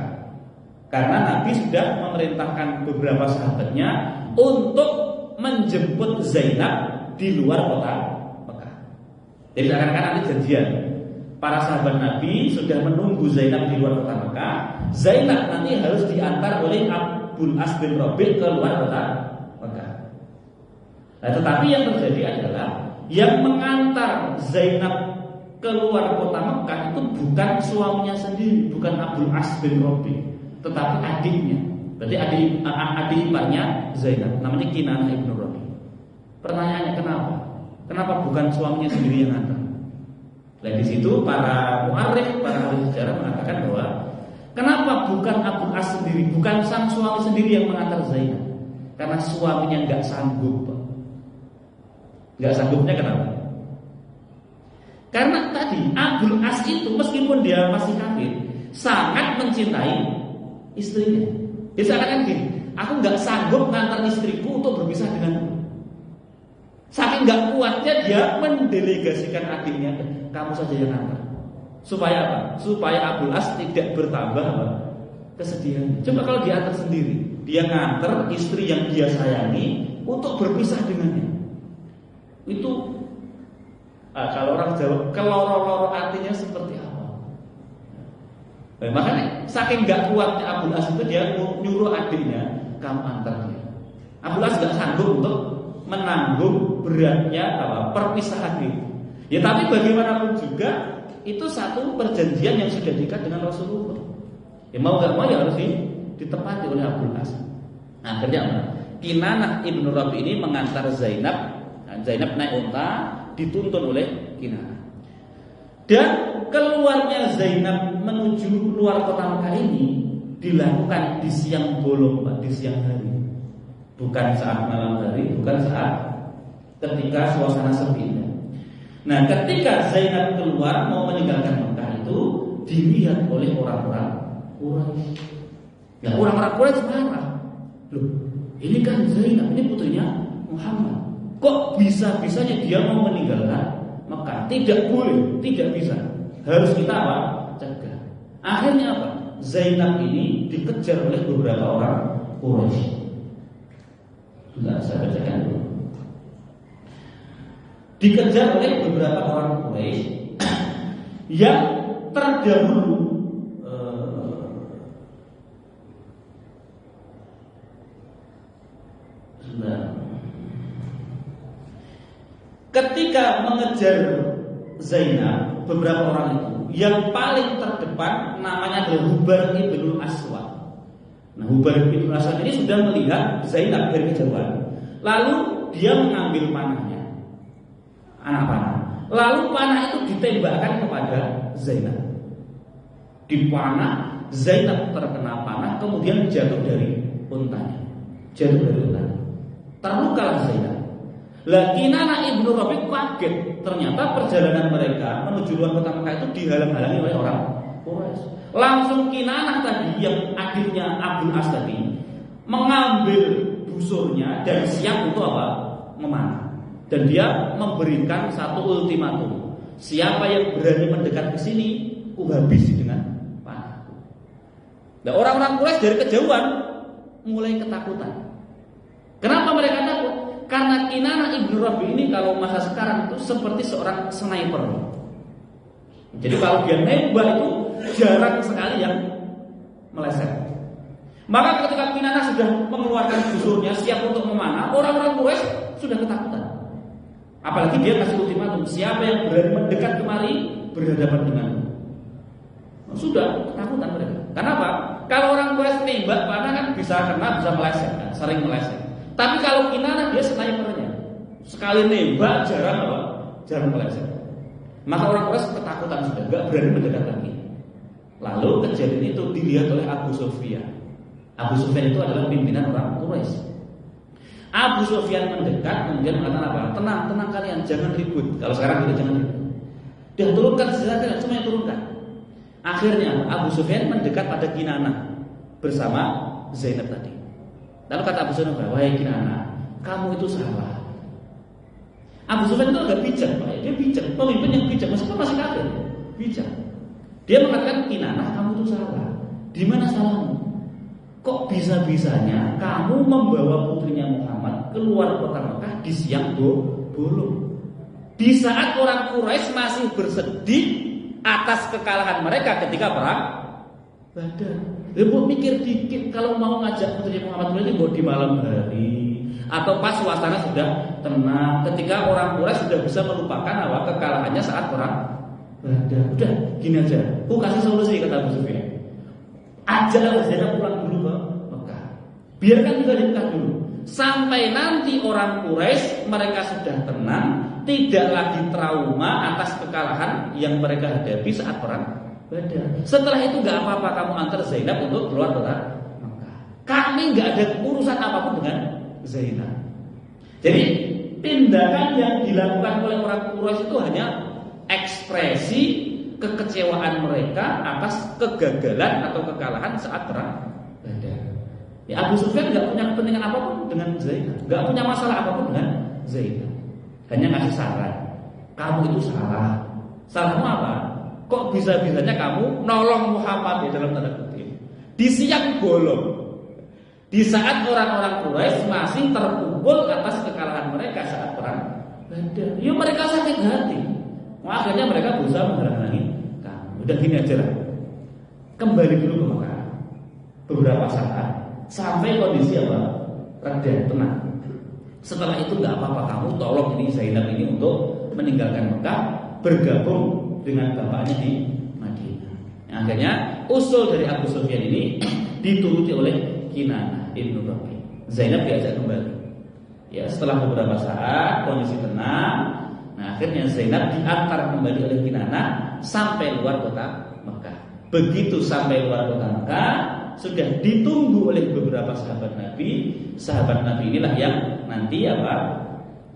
B: Karena Nabi sudah memerintahkan beberapa sahabatnya untuk menjemput Zainab di luar kota Mekah. Jadi akan-akan nanti janjian. Para sahabat Nabi sudah menunggu Zainab di luar kota Mekah. Zainab nanti harus diantar oleh Abul As bin Rabi' ke luar kota Mekah. Nah, tetapi yang terjadi adalah yang mengantar Zainab keluar kota Mekah itu bukan suaminya sendiri, bukan Abul As bin Rabi', tetapi adiknya. Berarti adik iparnya Zainab, namanya Kinanah ibnu Rabi'. Pertanyaannya kenapa? Kenapa bukan suaminya sendiri yang antar? Nah, di situ para mu'arrikh, para ahli sejarah mengatakan bahwa kenapa bukan Abul As sendiri, bukan sang suami sendiri yang mengantar Zainab? Karena suaminya nggak sanggup. Nggak sanggupnya kenapa? Karena tadi Abul As itu meskipun dia masih kafir, sangat mencintai istrinya. Dia seakan-akan gini, aku nggak sanggup mengantar istriku untuk berpisah denganmu. Saking nggak kuatnya dia mendelegasikan adiknya, kamu saja yang antar. Supaya apa? Supaya Abul As tidak bertambah kesedihan. Coba kalau dia antar sendiri, dia ngantar istri yang dia sayangi untuk berpisah dengannya. Itu kalau orang Jawa, keloro-loro artinya seperti apa? Makanya saking nggak kuatnya Abul As itu dia nyuruh adiknya, kamu antar dia. Abul As nggak sanggup untuk menanggung beratnya perpisahan itu. Ya tapi bagaimanapun juga itu satu perjanjian yang sudah diikat dengan Rasulullah. Ya mau nggak mau ya harus ditepati oleh Abul As. Nah akhirnya apa? Kinanah ibnu Rabi' ini mengantar Zainab. Nah, Zainab naik unta, dituntun oleh Kinanah. Dan keluarnya Zainab menuju luar kota Mekah ini dilakukan di siang bolong, Pak, di siang hari. Bukan saat malam hari, bukan saat ketika suasana sepi. Nah, ketika Zainab keluar mau meninggalkan Mekah itu dilihat oleh orang-orang Quraisy. Nah, orang-orang Quraisy marah. Loh, ini kan Zainab, ini putrinya Muhammad. Kok bisa-bisanya dia mau meninggalkan Mekah? Tidak boleh, tidak bisa. Harus kita apa? Cegah. Akhirnya apa? Zainab ini dikejar oleh beberapa orang Quraisy. Sudah saya bacakan dulu. Dikejar oleh beberapa orang Quraisy yang terdahulu ketika mengejar Zainab, beberapa orang itu yang paling terdepan namanya adalah Hubar ibn Aswad. Nah, Hubar ibn Aswad ini sudah melihat Zainab dari kejauhan. Lalu dia mengambil panahnya, anak panah. Lalu panah itu ditembakkan kepada Zainab. Dipanah, Zainab terkena panah, kemudian jatuh dari untanya. Terlukalah Zainab. Lah Kinanah ibnu Rabi' kaget, ternyata perjalanan mereka menuju luar kota Mekah itu dihalang-halangi oleh orang Quraisy. Langsung Kinanah tadi yang adiknya Abul As tadi mengambil busurnya dan siap untuk apa? Memanah. Dan dia memberikan satu ultimatum. Siapa yang berani mendekat ke sini, ku habisi dengan panah. Nah, orang-orang Quraisy dari kejauhan mulai ketakutan. Kenapa mereka takut? Karena Kinanah ibnu Rabi' ini kalau masa sekarang itu seperti seorang sniper. Jadi kalau dia nembak itu jarang sekali yang meleset. Maka ketika Kinanah sudah mengeluarkan busurnya siap untuk memanah, orang-orang Quraisy sudah ketakutan. Apalagi dia kasih ultimatum, siapa yang berani mendekat kemari berhadapan denganmu. Sudah ketakutan mereka. Kenapa? Kalau orang Quraisy nembak panah kan bisa kena, bisa meleset, kan? Sering meleset. Tapi kalau Kinanah dia snipernya, sekali nembak jarang meleset. Maka orang Quraisy ketakutan sudah, gak berani mendekat lagi. Lalu kejadian itu dilihat oleh Abu Sufyan. Abu Sufyan itu adalah pimpinan orang Quraisy. Abu Sufyan mendekat kemudian mengatakan apa? Tenang kalian, jangan ribut. Kalau sekarang kita jangan ribut. Dia turunkan senjata, semuanya turunkan. Akhirnya Abu Sufyan mendekat pada Kinanah bersama Zainab tadi. Lalu kata Abu Sufyan, wahai Kinanah, kamu itu salah. Abu Sufyan itu agak bijak, dia bijak, pemimpin yang bijak, meskipun masih kafir, bijak. Dia mengatakan, Kinanah, kamu itu salah. Di mana salahmu? Kok bisa-bisanya kamu membawa putrinya Muhammad keluar kota Mekah di siang bolong? Di saat orang Quraisy masih bersedih atas kekalahan mereka ketika perang Badar. Ibu mikir dikit kalau mau ngajak putrinya Muhammad ini di malam hari atau pas suasana sudah tenang, ketika orang Quraisy sudah bisa melupakan kekalahannya saat perang Badar. Udah gini aja, aku kasih solusi, kata Abu Sufyan. Ajaklah Zainab pulang dulu ke Mekah. Biarkan juga di Mekah dulu. Sampai nanti orang Quraisy mereka sudah tenang, tidak lagi trauma atas kekalahan yang mereka hadapi saat perang Badar. Setelah itu gak apa-apa kamu antar Zainab untuk keluar kota Mekah. Kami gak ada urusan apapun dengan Zainab. Jadi tindakan yang dilakukan oleh orang Quraisy itu hanya ekspresi kekecewaan mereka atas kegagalan atau kekalahan saat perang Badar. Ya, Abu Sufyan nggak punya kepentingan apapun dengan Zainab, nggak punya masalah apapun dengan Zainab. Hanya ngasih saran, kamu itu salah. Salahmu apa? Kok bisa-bisanya kamu nolong Muhammad ya, dalam tanda kutip di siang bolong, di saat orang-orang Quraisy masih terpukul atas kekalahan mereka saat perang Badar. Ya mereka sakit hati. Akhirnya mereka berusaha menghalangi kamu. Udah gini aja lah, kembali dulu ke Mekah beberapa saat sampai kondisi reda tenang. Setelah itu nggak apa-apa, kamu tolong ini Zainab ini untuk meninggalkan Mekah, bergabung dengan bapaknya di Madinah. Akhirnya usul dari Abu Sufyan ini dituruti oleh Kinanah ibnu Rabi. Zainab diajak kembali. Ya, setelah beberapa saat kondisi tenang. Nah, akhirnya Zainab diantar kembali oleh Kinanah sampai luar kota Mekah. Begitu sampai luar kota Mekah, sudah ditunggu oleh beberapa sahabat Nabi. Sahabat Nabi inilah yang nanti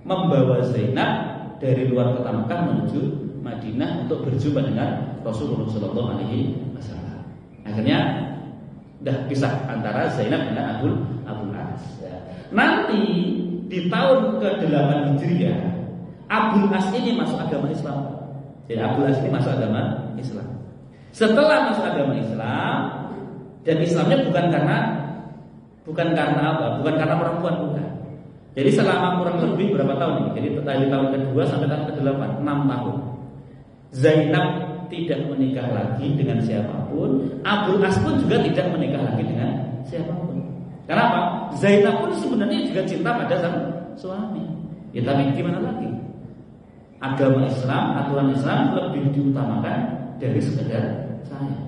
B: membawa Zainab dari luar kota Mekah menuju Madinah untuk berjumpa dengan Rasulullah Shallallahu Alaihi Wasallam. Akhirnya sudah pisah antara Zainab dengan Abul As. Nanti di tahun ke-8 Hijriah, Abul As ini masuk agama Islam. Jadi Abul As ini masuk agama Islam. Setelah masuk agama Islam, dan Islamnya bukan karena perempuan, bukan. Jadi selama kurang lebih berapa tahun ini? Jadi dari tahun ke-2 sampai tahun ke-8, 6 tahun. Zainab tidak menikah lagi dengan siapapun. Abul As pun juga tidak menikah lagi dengan siapapun. Kenapa? Zainab pun sebenarnya juga cinta pada sang suami. Ya tapi gimana lagi? Agama Islam, aturan Islam lebih diutamakan dari sekedar saya.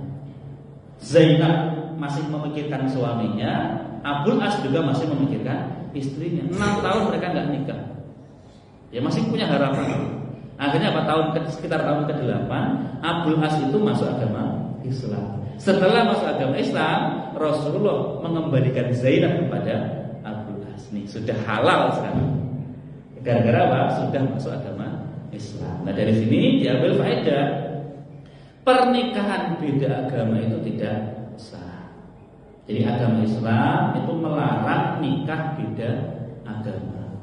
B: Zainab masih memikirkan suaminya, Abul As juga masih memikirkan istrinya. 6 tahun mereka nggak nikah. Ya masih punya harapan. Akhirnya sekitar tahun ke-8 Abul As itu masuk agama Islam. Setelah masuk agama Islam, Rasulullah mengembalikan Zainab kepada Abul As. Nih sudah halal sekarang. Gara-gara apa? Sudah masuk agama Islam. Nah dari sini diambil faedah, pernikahan beda agama itu tidak sah. Jadi agama Islam itu melarang nikah beda agama.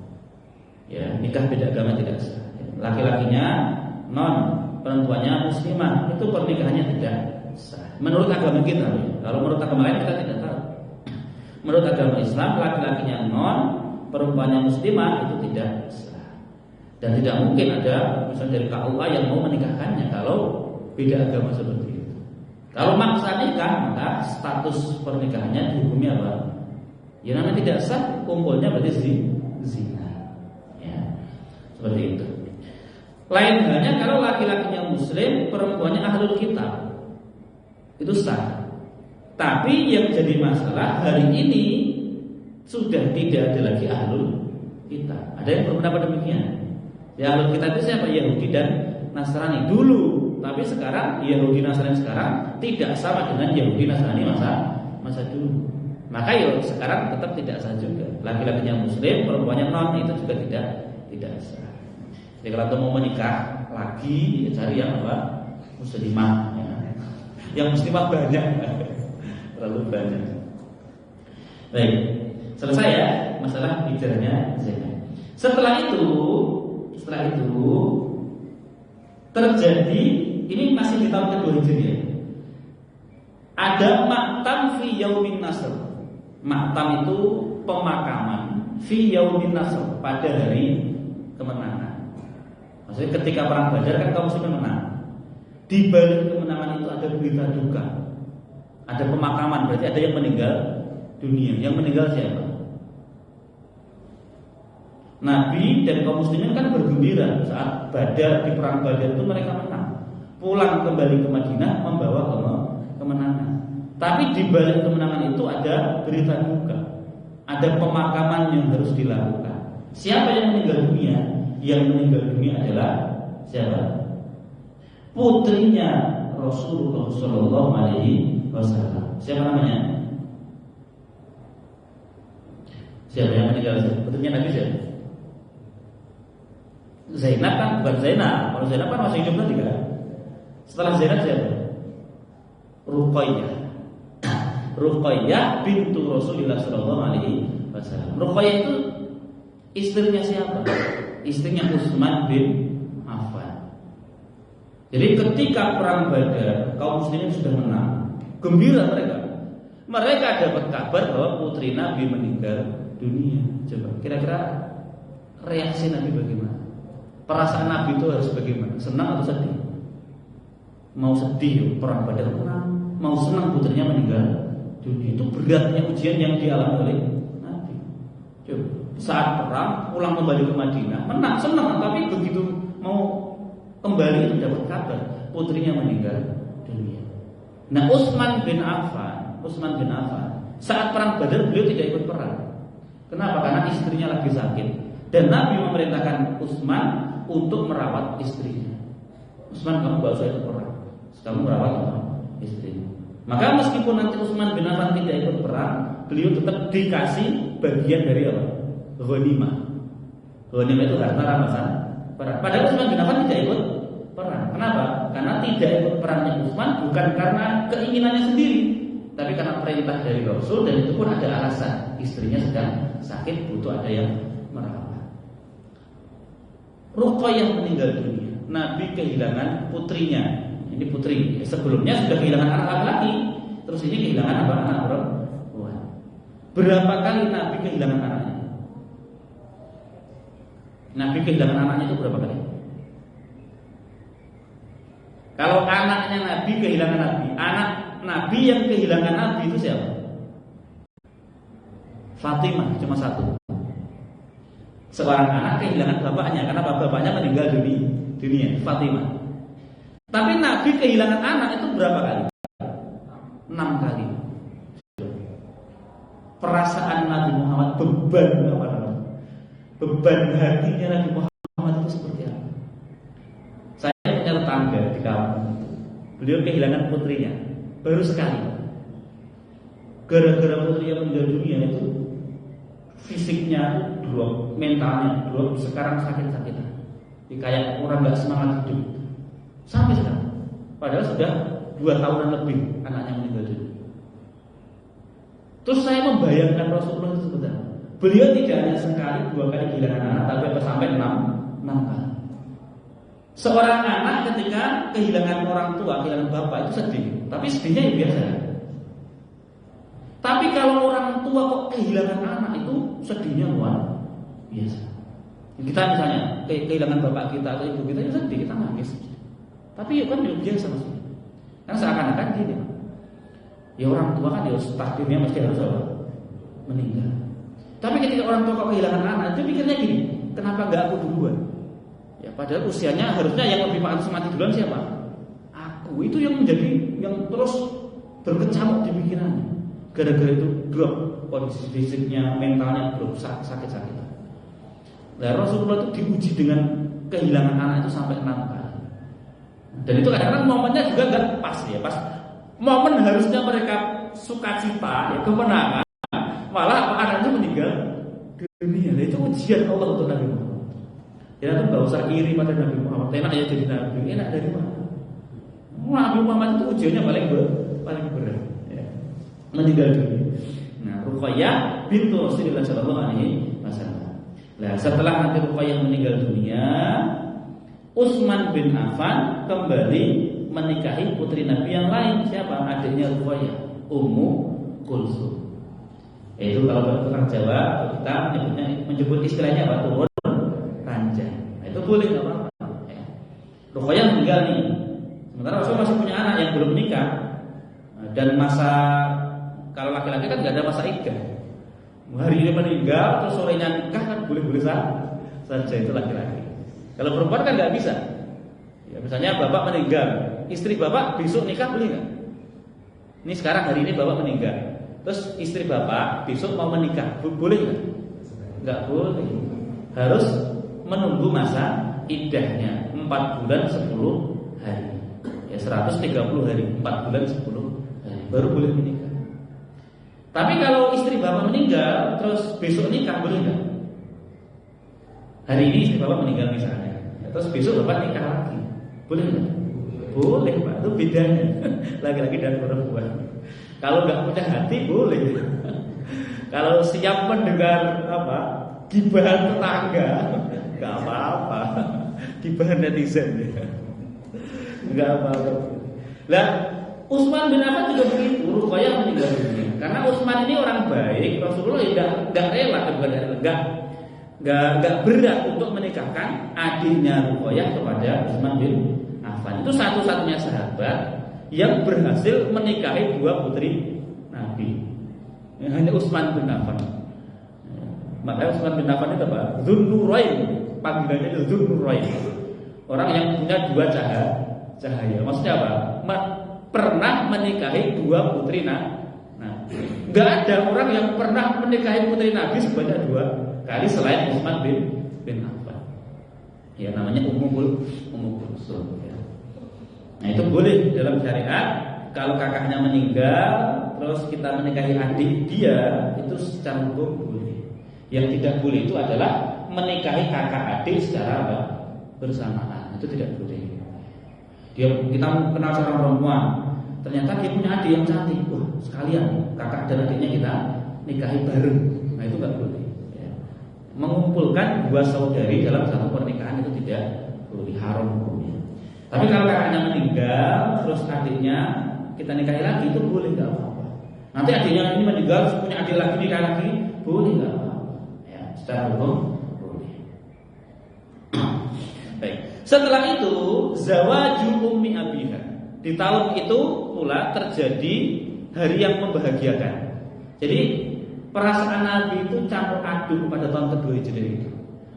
B: Ya, nikah beda agama tidak sah. Laki-lakinya non, perempuannya muslimah, itu pernikahannya tidak sah. Menurut agama kita, kalau menurut agama lain kita tidak tahu. Menurut agama Islam, laki-lakinya non, perempuannya muslimah itu tidak sah. Dan tidak mungkin ada misalnya dari KUA yang mau menikahkannya kalau beda agama seperti itu. Kalau maksa nikah, maka status pernikahannya dihukumi apa? Ya namanya tidak sah, kumpulnya berarti zina. Ya, seperti itu. Lain halnya kalau laki-lakinya muslim, perempuannya ahlul kitab, itu sah. Tapi yang jadi masalah hari ini sudah tidak ada lagi ahlul kitab. Ada yang berpendapat demikian. Ya ahlul kitab itu siapa? Yahudi dan Nasrani dulu. Tapi sekarang Yahudi Nasrani sekarang tidak sama dengan Yahudi Nasrani masa dulu. Maka ya sekarang tetap tidak sah juga. Laki-lakinya muslim, perempuannya non, itu juga tidak sah. Jadi kalau mau menikah lagi, ya cari yang apa? Muslimah. Ya. Yang muslimah banyak. Terlalu banyak. Baik, selesai ya masalah hijrahnya Zainab. Setelah itu terjadi, ini masih di tahun kedua Hijriah. Ada maktam fi yaumin nasr. Maktam itu pemakaman fi yaumin nasr, pada hari kemenangan. Maksudnya ketika perang Badar kan kaum muslimin menang. Di balik kemenangan itu ada berita duka. Ada pemakaman, berarti ada yang meninggal dunia. Yang meninggal siapa? Nabi dan kaum muslimin kan bergembira saat Badar, di perang Badar itu mereka menang. Pulang kembali ke Madinah membawa kemenangan. Tapi di balik kemenangan itu ada berita duka. Ada pemakaman yang harus dilakukan. Siapa yang meninggal dunia? Yang meninggal dunia adalah siapa? Putrinya Rasulullah Shallallahu Alaihi Wasallam. Siapa namanya? Siapa yang meninggal? Putrinya Nabi siapa? Zainab kan bukan Zainab. Kalau Zainab kan masih hidup nanti kan. Setelah Zainab siapa? Ruqayyah bintu Rasulullah Shallallahu Alaihi Wasallam. Ruqayyah itu istrinya siapa? Istrinya Utsman bin Affan. Jadi ketika perang Badar, kaum muslimin sudah menang, gembira mereka. Mereka dapat kabar bahwa putri Nabi meninggal dunia. Coba kira-kira reaksi Nabi bagaimana? Perasaan Nabi itu harus bagaimana? Senang atau sedih? Mau sedih, perang Badar menang. Mau senang putrinya meninggal dunia. Itu beratnya ujian yang dialami oleh Nabi. Coba, saat perang pulang kembali ke Madinah, menang, senang, tapi begitu mau kembali itu dapat kabar putrinya meninggal dunia. Nah, Utsman bin Affan saat perang Badar beliau tidak ikut perang. Kenapa? Karena istrinya lagi sakit dan Nabi memerintahkan Utsman untuk merawat istrinya. Utsman, kamu gak usah ikut perang, kamu merawat istrinya. Maka meskipun nanti Utsman bin Affan tidak ikut perang, beliau tetap dikasih bagian dari apa? Ghanimah. Ghanimah itu harta rampasan perang. Padahal Utsman bin Affan tidak ikut perang. Kenapa? Karena tidak ikut perangnya Utsman bukan karena keinginannya sendiri, tapi karena perintah dari Rasul, dan itu pun ada alasan. Istrinya sedang sakit, butuh ada yang merawat. Ruqayyah meninggal dunia. Nabi kehilangan putrinya. Ini putri. Sebelumnya sudah kehilangan anak laki-laki, terus ini kehilangan apa? Anak perempuan. Berapa kali Nabi kehilangan anaknya? Nabi kehilangan anaknya itu berapa kali? Kalau anaknya Nabi kehilangan Nabi, anak Nabi yang kehilangan Nabi itu siapa? Fatimah, cuma satu. Seorang anak kehilangan bapaknya karena bapaknya meninggal dunia, Fatimah. Tapi Nabi kehilangan anak itu berapa kali? 6 kali. Perasaan Nabi Muhammad, beban hatinya Nabi Muhammad itu seperti apa? Saya punya tetangga di kampung. Beliau kehilangan putrinya baru sekali. Gara-gara putrinya meninggal dunia itu fisiknya drop, mentalnya drop, sekarang sakit-sakitan. Kayak orang nggak semangat hidup. Sampai sekarang. Padahal sudah 2 tahunan lebih anaknya meninggal dunia. Terus saya membayangkan Rasulullah itu sebenarnya. Beliau tidak hanya sekali, 2 kali kehilangan anak, tapi sampai 6 kali. Seorang anak ketika kehilangan orang tua, kehilangan bapak itu sedih. Tapi sedihnya yang biasa. Tapi kalau orang tua kok kehilangan anak itu sedihnya luar biasa. Kita misalnya kehilangan bapak kita atau ibu kita, itu sedih, kita nangis. Tapi ya kan biasa maksudnya. Kan seakan-akan gini. Ya orang tua kan ya takdirnya mesti harus apa? Meninggal. Tapi ketika orang tua kehilangan anak, dia pikirnya gini, kenapa nggak aku duluan? Ya padahal usianya harusnya yang lebih pantas mati duluan siapa? Aku. Itu yang menjadi yang terus berkecamuk di pikirannya. Gara-gara itu drop kondisi fisiknya, mentalnya drop, sakit-sakitan. Nah, Rasulullah itu diuji dengan kehilangan anak itu sampai 6 kali. Dan itu kadang-kadang momennya juga nggak pas ya, pas momen harusnya mereka sukacita, ya kemenangan, malah anaknya meninggal dunia. Itu ujian Allah untuk Nabi Muhammad. Ya itu nggak usah iri pada Nabi Muhammad. Enak ya jadi Nabi, enak dari mana? Nabi Muhammad itu ujiannya paling berat. Ya. Meninggal dunia. Nah, Ruqayyah bintu Rasulullah sallallahu alaihi wasallam. Nah, setelah nanti Ruqayyah meninggal dunia, Utsman bin Affan kembali menikahi putri Nabi yang lain. Siapa? Adiknya Ruqayyah, Ummu Kulsum. Itu kalau orang Jawa kita menyebut istilahnya apa? Turun ranjang. Nah, itu boleh nggak apa-apa. Ya. Ruqayyah meninggal nih. Sementara Rasul masih punya anak yang belum menikah. Dan masa kalau laki-laki kan nggak ada masa iddah. Hari ini meninggal terus sorenya nikah kan boleh-boleh saja itu laki-laki. Kalau perempuan kan nggak bisa. Ya, misalnya bapak meninggal, istri bapak besok nikah boleh nggak? Ini sekarang hari ini bapak meninggal, terus istri bapak besok mau menikah, boleh nggak? Nggak boleh. Harus menunggu masa iddahnya 4 bulan 10 hari. Ya 130 hari, 4 bulan 10 hari baru boleh menikah. Tapi kalau istri bapak meninggal terus besok nikah boleh nggak? Hari ini istri bapak meninggal misalnya, terus besok bapak nikah lagi, boleh nggak? Boleh Pak, itu bedanya laki-laki dan perempuan. Kalau nggak punya hati boleh. Kalau siap mendengar gibahan tetangga, nggak apa-apa. Gibahan netizen ya, nggak apa-apa. Lah Utsman bin Affan juga begitu. Ruqayyah meninggal dunia. Karena Utsman ini orang baik, Rasulullah tidak rela, nggak berat untuk menikahkan adiknya Ruqayyah kepada Utsman bin Affan. Itu satu-satunya sahabat yang berhasil menikahi 2 putri Nabi. Hanya Utsman bin Affan. Makanya Utsman bin Affan itu apa? Dzun-Nurain. Panggilannya itu Dzun-Nurain. Orang yang punya 2 cahaya. Maksudnya apa? Pernah menikahi 2 putri Nabi. Nggak ada orang yang pernah menikahi putri Nabi sebanyak 2 kali selain Utsman bin Affan. Ya namanya Ummu Kulsum. Ya. Nah itu boleh dalam syariat. Kalau kakaknya meninggal, terus kita menikahi adik dia, itu secara hukum boleh. Yang tidak boleh itu adalah menikahi kakak adik secara bersamaan. Itu tidak boleh. Kita kenal seorang perempuan, ternyata dia punya adik yang cantik, sekalian kakak dan adiknya kita nikahi bareng. Nah itu nggak boleh. Ya. Mengumpulkan 2 saudari dalam satu pernikahan itu tidak boleh, haram hukumnya. Tapi kalau kakaknya meninggal, terus adiknya kita nikahi lagi, itu boleh, nggak apa-apa. Nanti adiknya ini meninggal, punya adik lagi nikah lagi, boleh, nggak apa-apa. Ya, secara hukum boleh. Baik. Setelah itu zawaju ummi abiha. Di tahun itu pula terjadi hari yang membahagiakan. Jadi perasaan Nabi itu campur aduk pada tahun kedua Hijriah itu.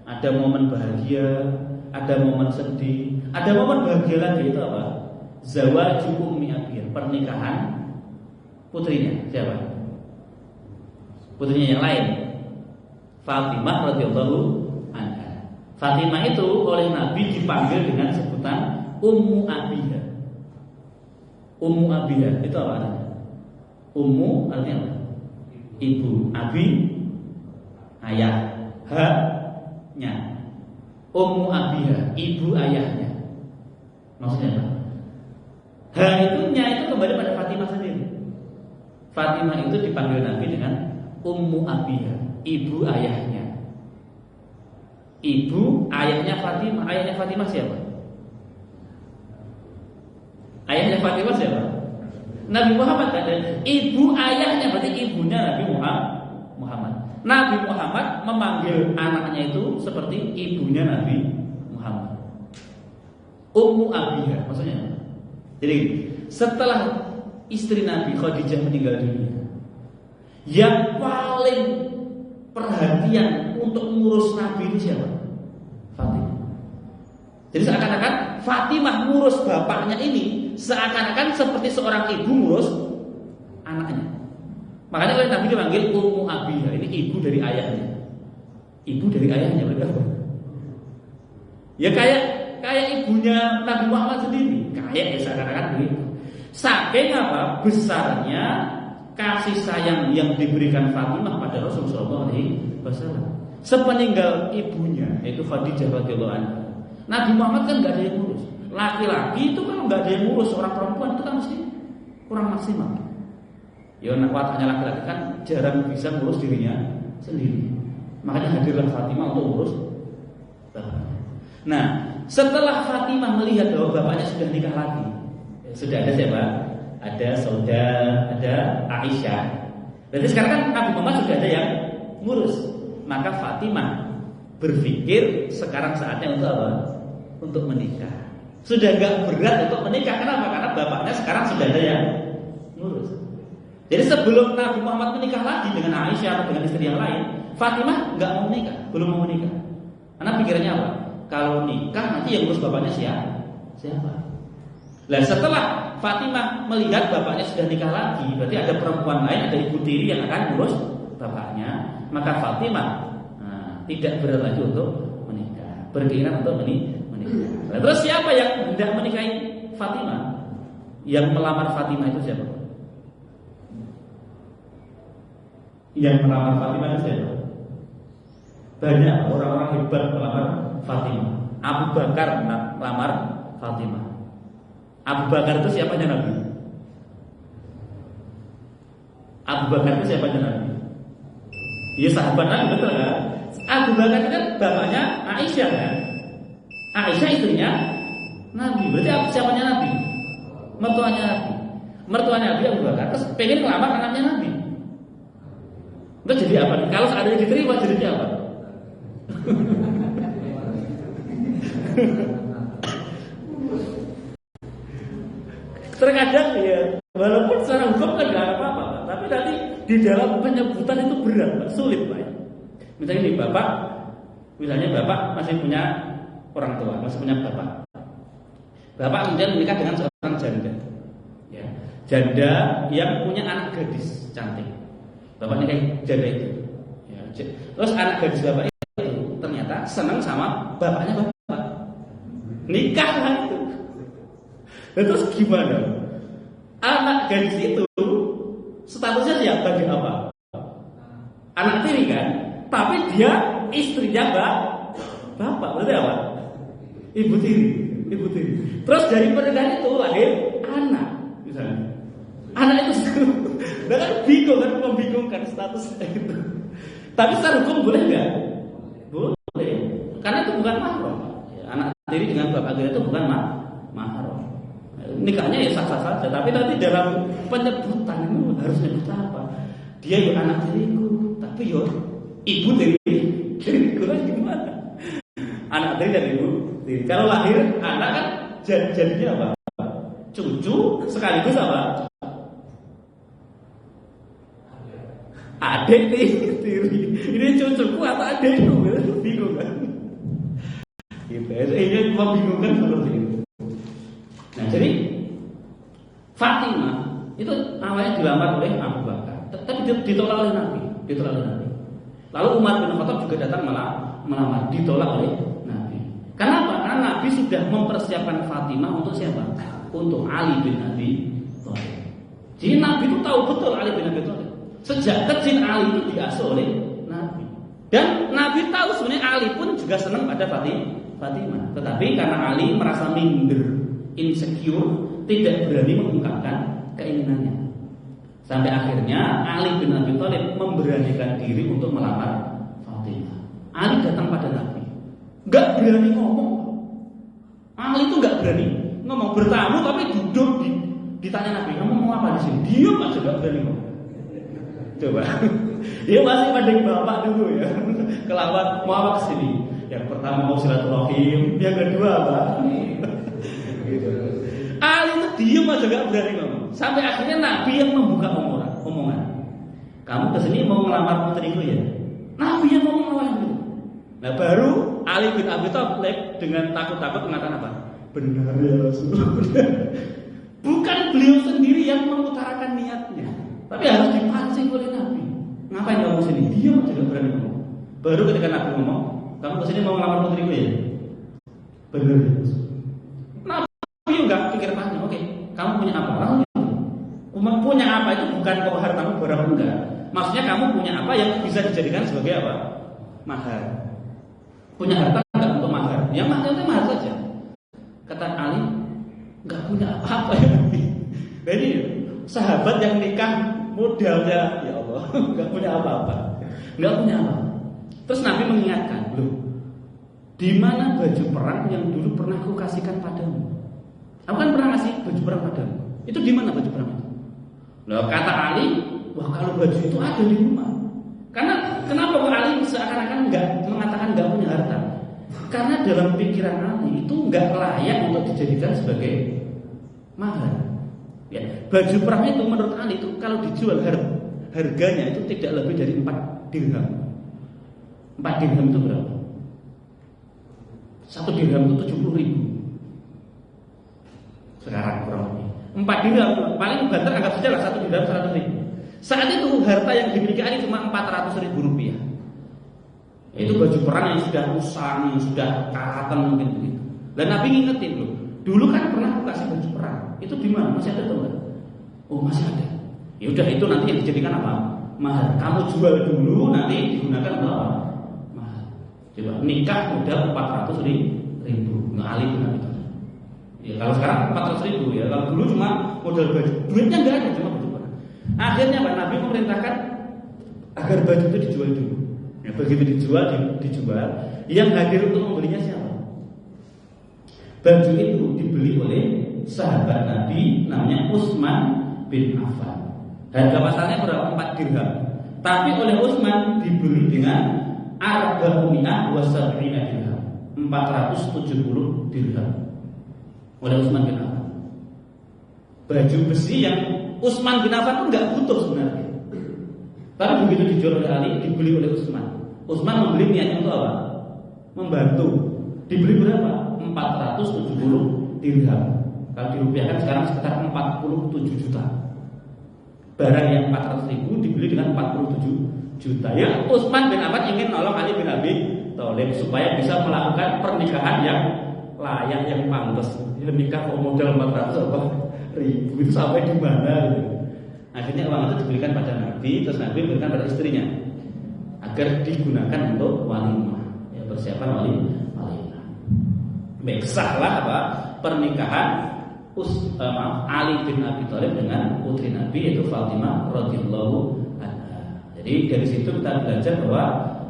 B: Ada momen bahagia, ada momen sedih, ada momen bahagia lagi itu apa? Zawaju ummi abiha, pernikahan putrinya. Siapa? Putrinya yang lain. Fatimah radhiyallahu anha. Fatimah itu oleh Nabi dipanggil dengan sebutan Ummu Abiha. Ummu Abiha itu apa artinya? Ummu artinya apa? Ibu. Abi ayah. Ha-nya. Ummu Abiha, ibu ayahnya. Maksudnya apa? Ha itu nya itu kembali pada Fatimah sendiri. Fatimah itu dipanggil Nabi dengan Ummu Abiha, ibu ayahnya. Ibu ayahnya Fatimah. Ayahnya Fatimah siapa? Ayahnya Fatimah siapa? Nabi Muhammad kan. Ibu ayahnya berarti ibunya Nabi Muhammad. Nabi Muhammad memanggil anaknya itu seperti ibunya Nabi Muhammad. Ummu Abiha maksudnya. Jadi setelah istri Nabi Khadijah meninggal dunia, yang paling perhatian untuk mengurus Nabi itu siapa? Fatimah. Jadi seakan-akan Fatimah ngurus bapaknya ini seakan-akan seperti seorang ibu ngurus anaknya. Makanya oleh Nabi dipanggil Ummu Abiha, ini ibu dari ayahnya. Ibu dari ayahnya berapa? Ya kayak ibunya Nabi Muhammad sendiri. Kayak ya seakan-akan begitu. Saking apa? Besarnya kasih sayang yang diberikan Fatimah pada Rasulullah SAW. Sepeninggal ibunya yaitu Khadijah radhiyallahu anha, Nabi Muhammad kan nggak ada yang ngurus. laki-laki itu kan nggak ada yang ngurus, orang perempuan itu kan mesti kurang maksimal. Ya wataknya laki-laki kan jarang bisa ngurus dirinya sendiri. Makanya hadirlah Fatimah untuk ngurus bapaknya. Nah, setelah Fatimah melihat bahwa bapaknya sudah nikah lagi, sudah ada siapa? Ada Saudah, ada Aisyah. Berarti sekarang kan Nabi Muhammad sudah ada yang ngurus. Maka Fatimah berpikir sekarang saatnya untuk apa? Untuk menikah. Sudah gak berat untuk menikah. Kenapa? Karena bapaknya sekarang sudah ada yang ngurus. Jadi sebelum Nabi Muhammad menikah lagi dengan Aisyah atau dengan istri yang lain, Fatimah gak mau menikah, belum mau menikah. Karena pikirannya apa? Kalau nikah nanti yang ngurus bapaknya siapa? Nah, setelah Fatimah melihat bapaknya sudah nikah lagi, berarti ada perempuan lain, ada ibu tiri yang akan ngurus bapaknya. Maka Fatimah tidak berat lagi untuk menikah, berkeinginan untuk menikah. Nah, terus siapa yang hendak menikahi Fatimah? Yang melamar Fatimah itu siapa? Yang melamar Fatimah itu siapa? Banyak orang-orang hebat melamar Fatimah. Abu Bakar melamar Fatimah. Abu Bakar itu siapanya Nabi? Abu Bakar itu siapanya Nabi? Iya, sahabat Nabi, betul kan? Abu Bakar itu kan bapaknya Aisyah kan? Aisyah istrinya Nabi. Berarti siapanya Nabi? Mertuanya Nabi. Mertuanya Nabi Abu Bakar. Terus pengen melamar anaknya Nabi. Terus jadi apa? Kalau seandainya diterima jadi apa? Terkadang ya, walaupun secara hukum kan gak apa-apa, tapi nanti di dalam penyebutan itu berat, sulit Pak. Misalnya nih bapak masih punya orang tua, masih punya bapak. Bapak kemudian menikah dengan seorang janda, ya, janda yang punya anak gadis cantik. Bapak nikahi janda itu, ya. Terus anak gadis bapak itu ternyata senang sama bapaknya bapak, nikah lah itu. Terus gimana? Anak gadis itu statusnya siapa? Bagi apa? Anak tiri kan? Tapi dia istrinya bapak. Berarti apa? Ibu tiri. Terus dari pernikahan itu lahir anak, misalnya. Anak itu kan bingung kan, membingungkan statusnya itu. Tapi secara hukum boleh nggak? Boleh. Karena itu bukan mahram. Anak tiri dengan bapak itu bukan mahram. Nikahnya ya sah-sah saja, tapi nanti dalam penyebutan itu harus nyebut apa? Dia ya anak tiriku, tapi yo ibu tiriku kan gimana? Anak tiri dan ibu tiri. Kalau lahir anak kan jadinya apa? Cucu sekaligus apa? Adik tiri. Ini cucuku atau adikku? Bingung kan? Gitu. Ini membingungkan seperti itu. Nah, jadi Fatimah itu awalnya dilamar oleh Abu Bakar, tapi ditolak oleh Nabi. Lalu Umar bin Khattab juga datang melamar, ditolak oleh Nabi. Kenapa? Karena Nabi sudah mempersiapkan Fatimah untuk siapa? Untuk Ali bin Abi Thalib. Jadi Nabi itu tahu betul Ali bin Abi Thalib. Sejak kecil Ali itu diasuh oleh Nabi. Dan Nabi tahu sebenarnya Ali pun juga senang pada Fatimah. Tetapi karena Ali merasa minder, insecure, tidak berani mengungkapkan keinginannya. Sampai akhirnya Ali bin Abi Thalib memberanikan diri untuk melamar Fatimah. Ali datang pada Nabi, nggak berani ngomong. Ali itu nggak berani ngomong, bertamu tapi duduk ditanya Nabi, kamu mau apa di sini? Diam aja, nggak berani ngomong. Coba, dia masih pandang bapak dulu ya. Kelawat mau apa kesini? Yang pertama mau silaturahim, yang kedua apa? Gitu. Ali itu diem aja gak berani ngomong. Sampai akhirnya Nabi yang membuka omongan. Kamu kesini mau melamar putriku ya? Nabi yang mau melamar itu. Nah baru Ali bin Abi Thalib dengan takut-takut mengatakan apa? Benar ya Rasulullah. Bukan beliau sendiri yang mengutarakan niatnya, tapi harus dipancing oleh Nabi. Ngapain kamu sini? Diam aja gak berani ngomong. Baru ketika Nabi ngomong, kamu kesini mau melamar putriku ya? Benar ya Rasulullah. Enggak pikir panjang, oke. Kamu punya apa? Punya apa itu bukan kok hartamu berapa enggak. Maksudnya kamu punya apa yang bisa dijadikan sebagai apa? Mahar. Punya harta enggak untuk mahar? Ya mahar itu mahar saja. Kata Ali, punya apa-apa ya Nabi. Jadi sahabat yang nikah modalnya ya Allah nggak punya apa-apa, nggak punya apa. Terus Nabi mengingatkan, loh, di mana baju perang yang dulu pernah aku kasihkan padamu? Aku kan pernah kasih baju perang padamu. Itu di mana baju perang itu? Loh, kata Ali, wah kalau baju itu ada di rumah. Karena kenapa Ali seakan-akan nggak mengatakan nggak punya harta? Karena dalam pikiran Ali itu nggak layak untuk dijadikan sebagai mahar. Ya, baju perang itu menurut Ali itu kalau dijual harganya itu tidak lebih dari 4 dirham. 4 dirham itu berapa? 1 dirham itu 70.000. Sekarang kurang lebih 4 dirham, paling banter anggap saja lah 1 dirham 100.000. Saat itu harta yang dimiliki Ali cuma 400.000 rupiah. Itu baju perang yang sudah usang, yang sudah karatan mungkin begitu. Dan Nabi ngingetin loh, dulu kan pernah aku kasih baju perang. Itu di mana? Masih ada atau enggak? Oh masih ada. Ya udah itu nanti yang dijadikan apa? Mahar. Kamu jual dulu, nanti digunakan untuk apa? Mahar. Coba nikah modal 400.000. Nggak Ali benar itu. Ya kalau sekarang 400.000 ya. Kalau dulu cuma modal baju, duitnya nggak ada, cuma baju perang. Akhirnya Pak Nabi memerintahkan agar baju itu dijual dulu. Ya, begitu dijual, yang hadir untuk membelinya siapa? Baju itu dibeli oleh sahabat Nabi namanya Utsman bin Affan. Harga pasalnya berapa? 4 dirham. Tapi oleh Utsman dibeli dengan arba'umiyah wa sab'ina dirham, 470 dirham oleh Utsman bin Affan. Baju besi yang Utsman bin Affan pun nggak butuh sebenarnya. Tapi begitu dijual oleh Ali, dibeli oleh Utsman. Utsman membeli niatnya untuk apa? Membantu. Dibeli berapa? 470 dirham. Kalau dirupiahkan sekarang sekitar 47 juta. Barang yang 400.000 dibeli dengan 47 juta. Ya, Utsman bin Affan ingin nolong Ali bin Abi Thalib supaya bisa melakukan pernikahan yang layak, yang pantas. Ya nikah kok modal 400.000 itu sampai di mana? Akhirnya uang itu diberikan pada Nabi, terus Nabi berikan pada istrinya agar digunakan untuk walimah, ya, persiapan walimah. Baik, sahlah apa pernikahan Ali bin Abi Thalib dengan putri Nabi yaitu Fatimah radhiyallahu anha. Jadi dari situ kita belajar bahwa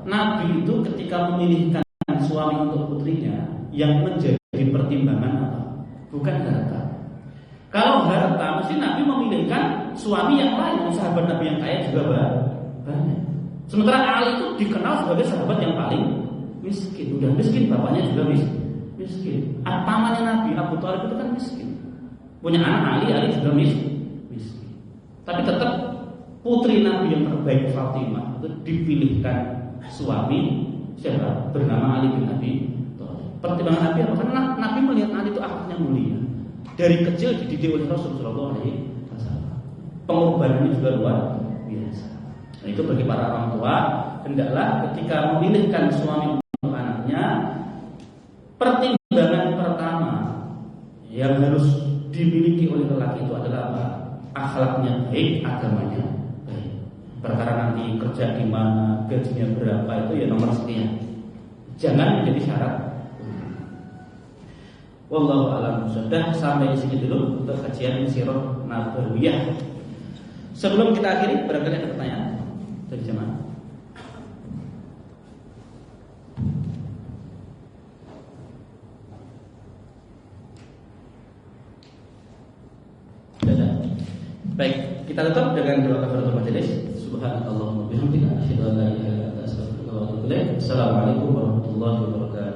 B: Nabi itu ketika memilihkan suami untuk putrinya yang menjadi pertimbangan apa? Bukan harta. Kalau harta, mesti Nabi memilihkan suami yang lain, sahabat Nabi yang kaya juga banyak. Sementara Ali itu dikenal sebagai sahabat yang paling miskin. Udah miskin, bapaknya juga miskin. Pamannya Nabi Abu Thalib itu kan miskin. Punya anak Ali juga miskin. Tapi tetap putri Nabi yang terbaik Fatimah itu dipilihkan suami siapa? Bernama Ali bin Abi Thalib. Pertimbangan Nabi apa? Karena Nabi melihat Ali itu akhlaknya mulia. Dari kecil dididik oleh Rasulullah SAW. Pengorbanannya juga luar biasa. Nah, itu bagi para orang tua, hendaklah ketika memilihkan suami untuk anaknya, pertimbangan pertama yang harus dimiliki oleh lelaki itu adalah apa? Akhlaknya baik, agamanya baik. Perkara nanti kerja di mana, gajinya berapa itu ya nomor sekian. Jangan menjadi syarat. Wallahu a'lam. Sudah sampai di sini dulu untuk kajian Sirah Nabawiyah. Sebelum kita akhiri, barangkali ada pertanyaan dari jemaah. Baik, kita tutup dengan doa kafaratul majelis. Subhanallahumma wa bihamdika asyhadu an la ilaha illa anta astaghfiruka wa atubu ilaik. Assalamualaikum warahmatullahi wabarakatuh.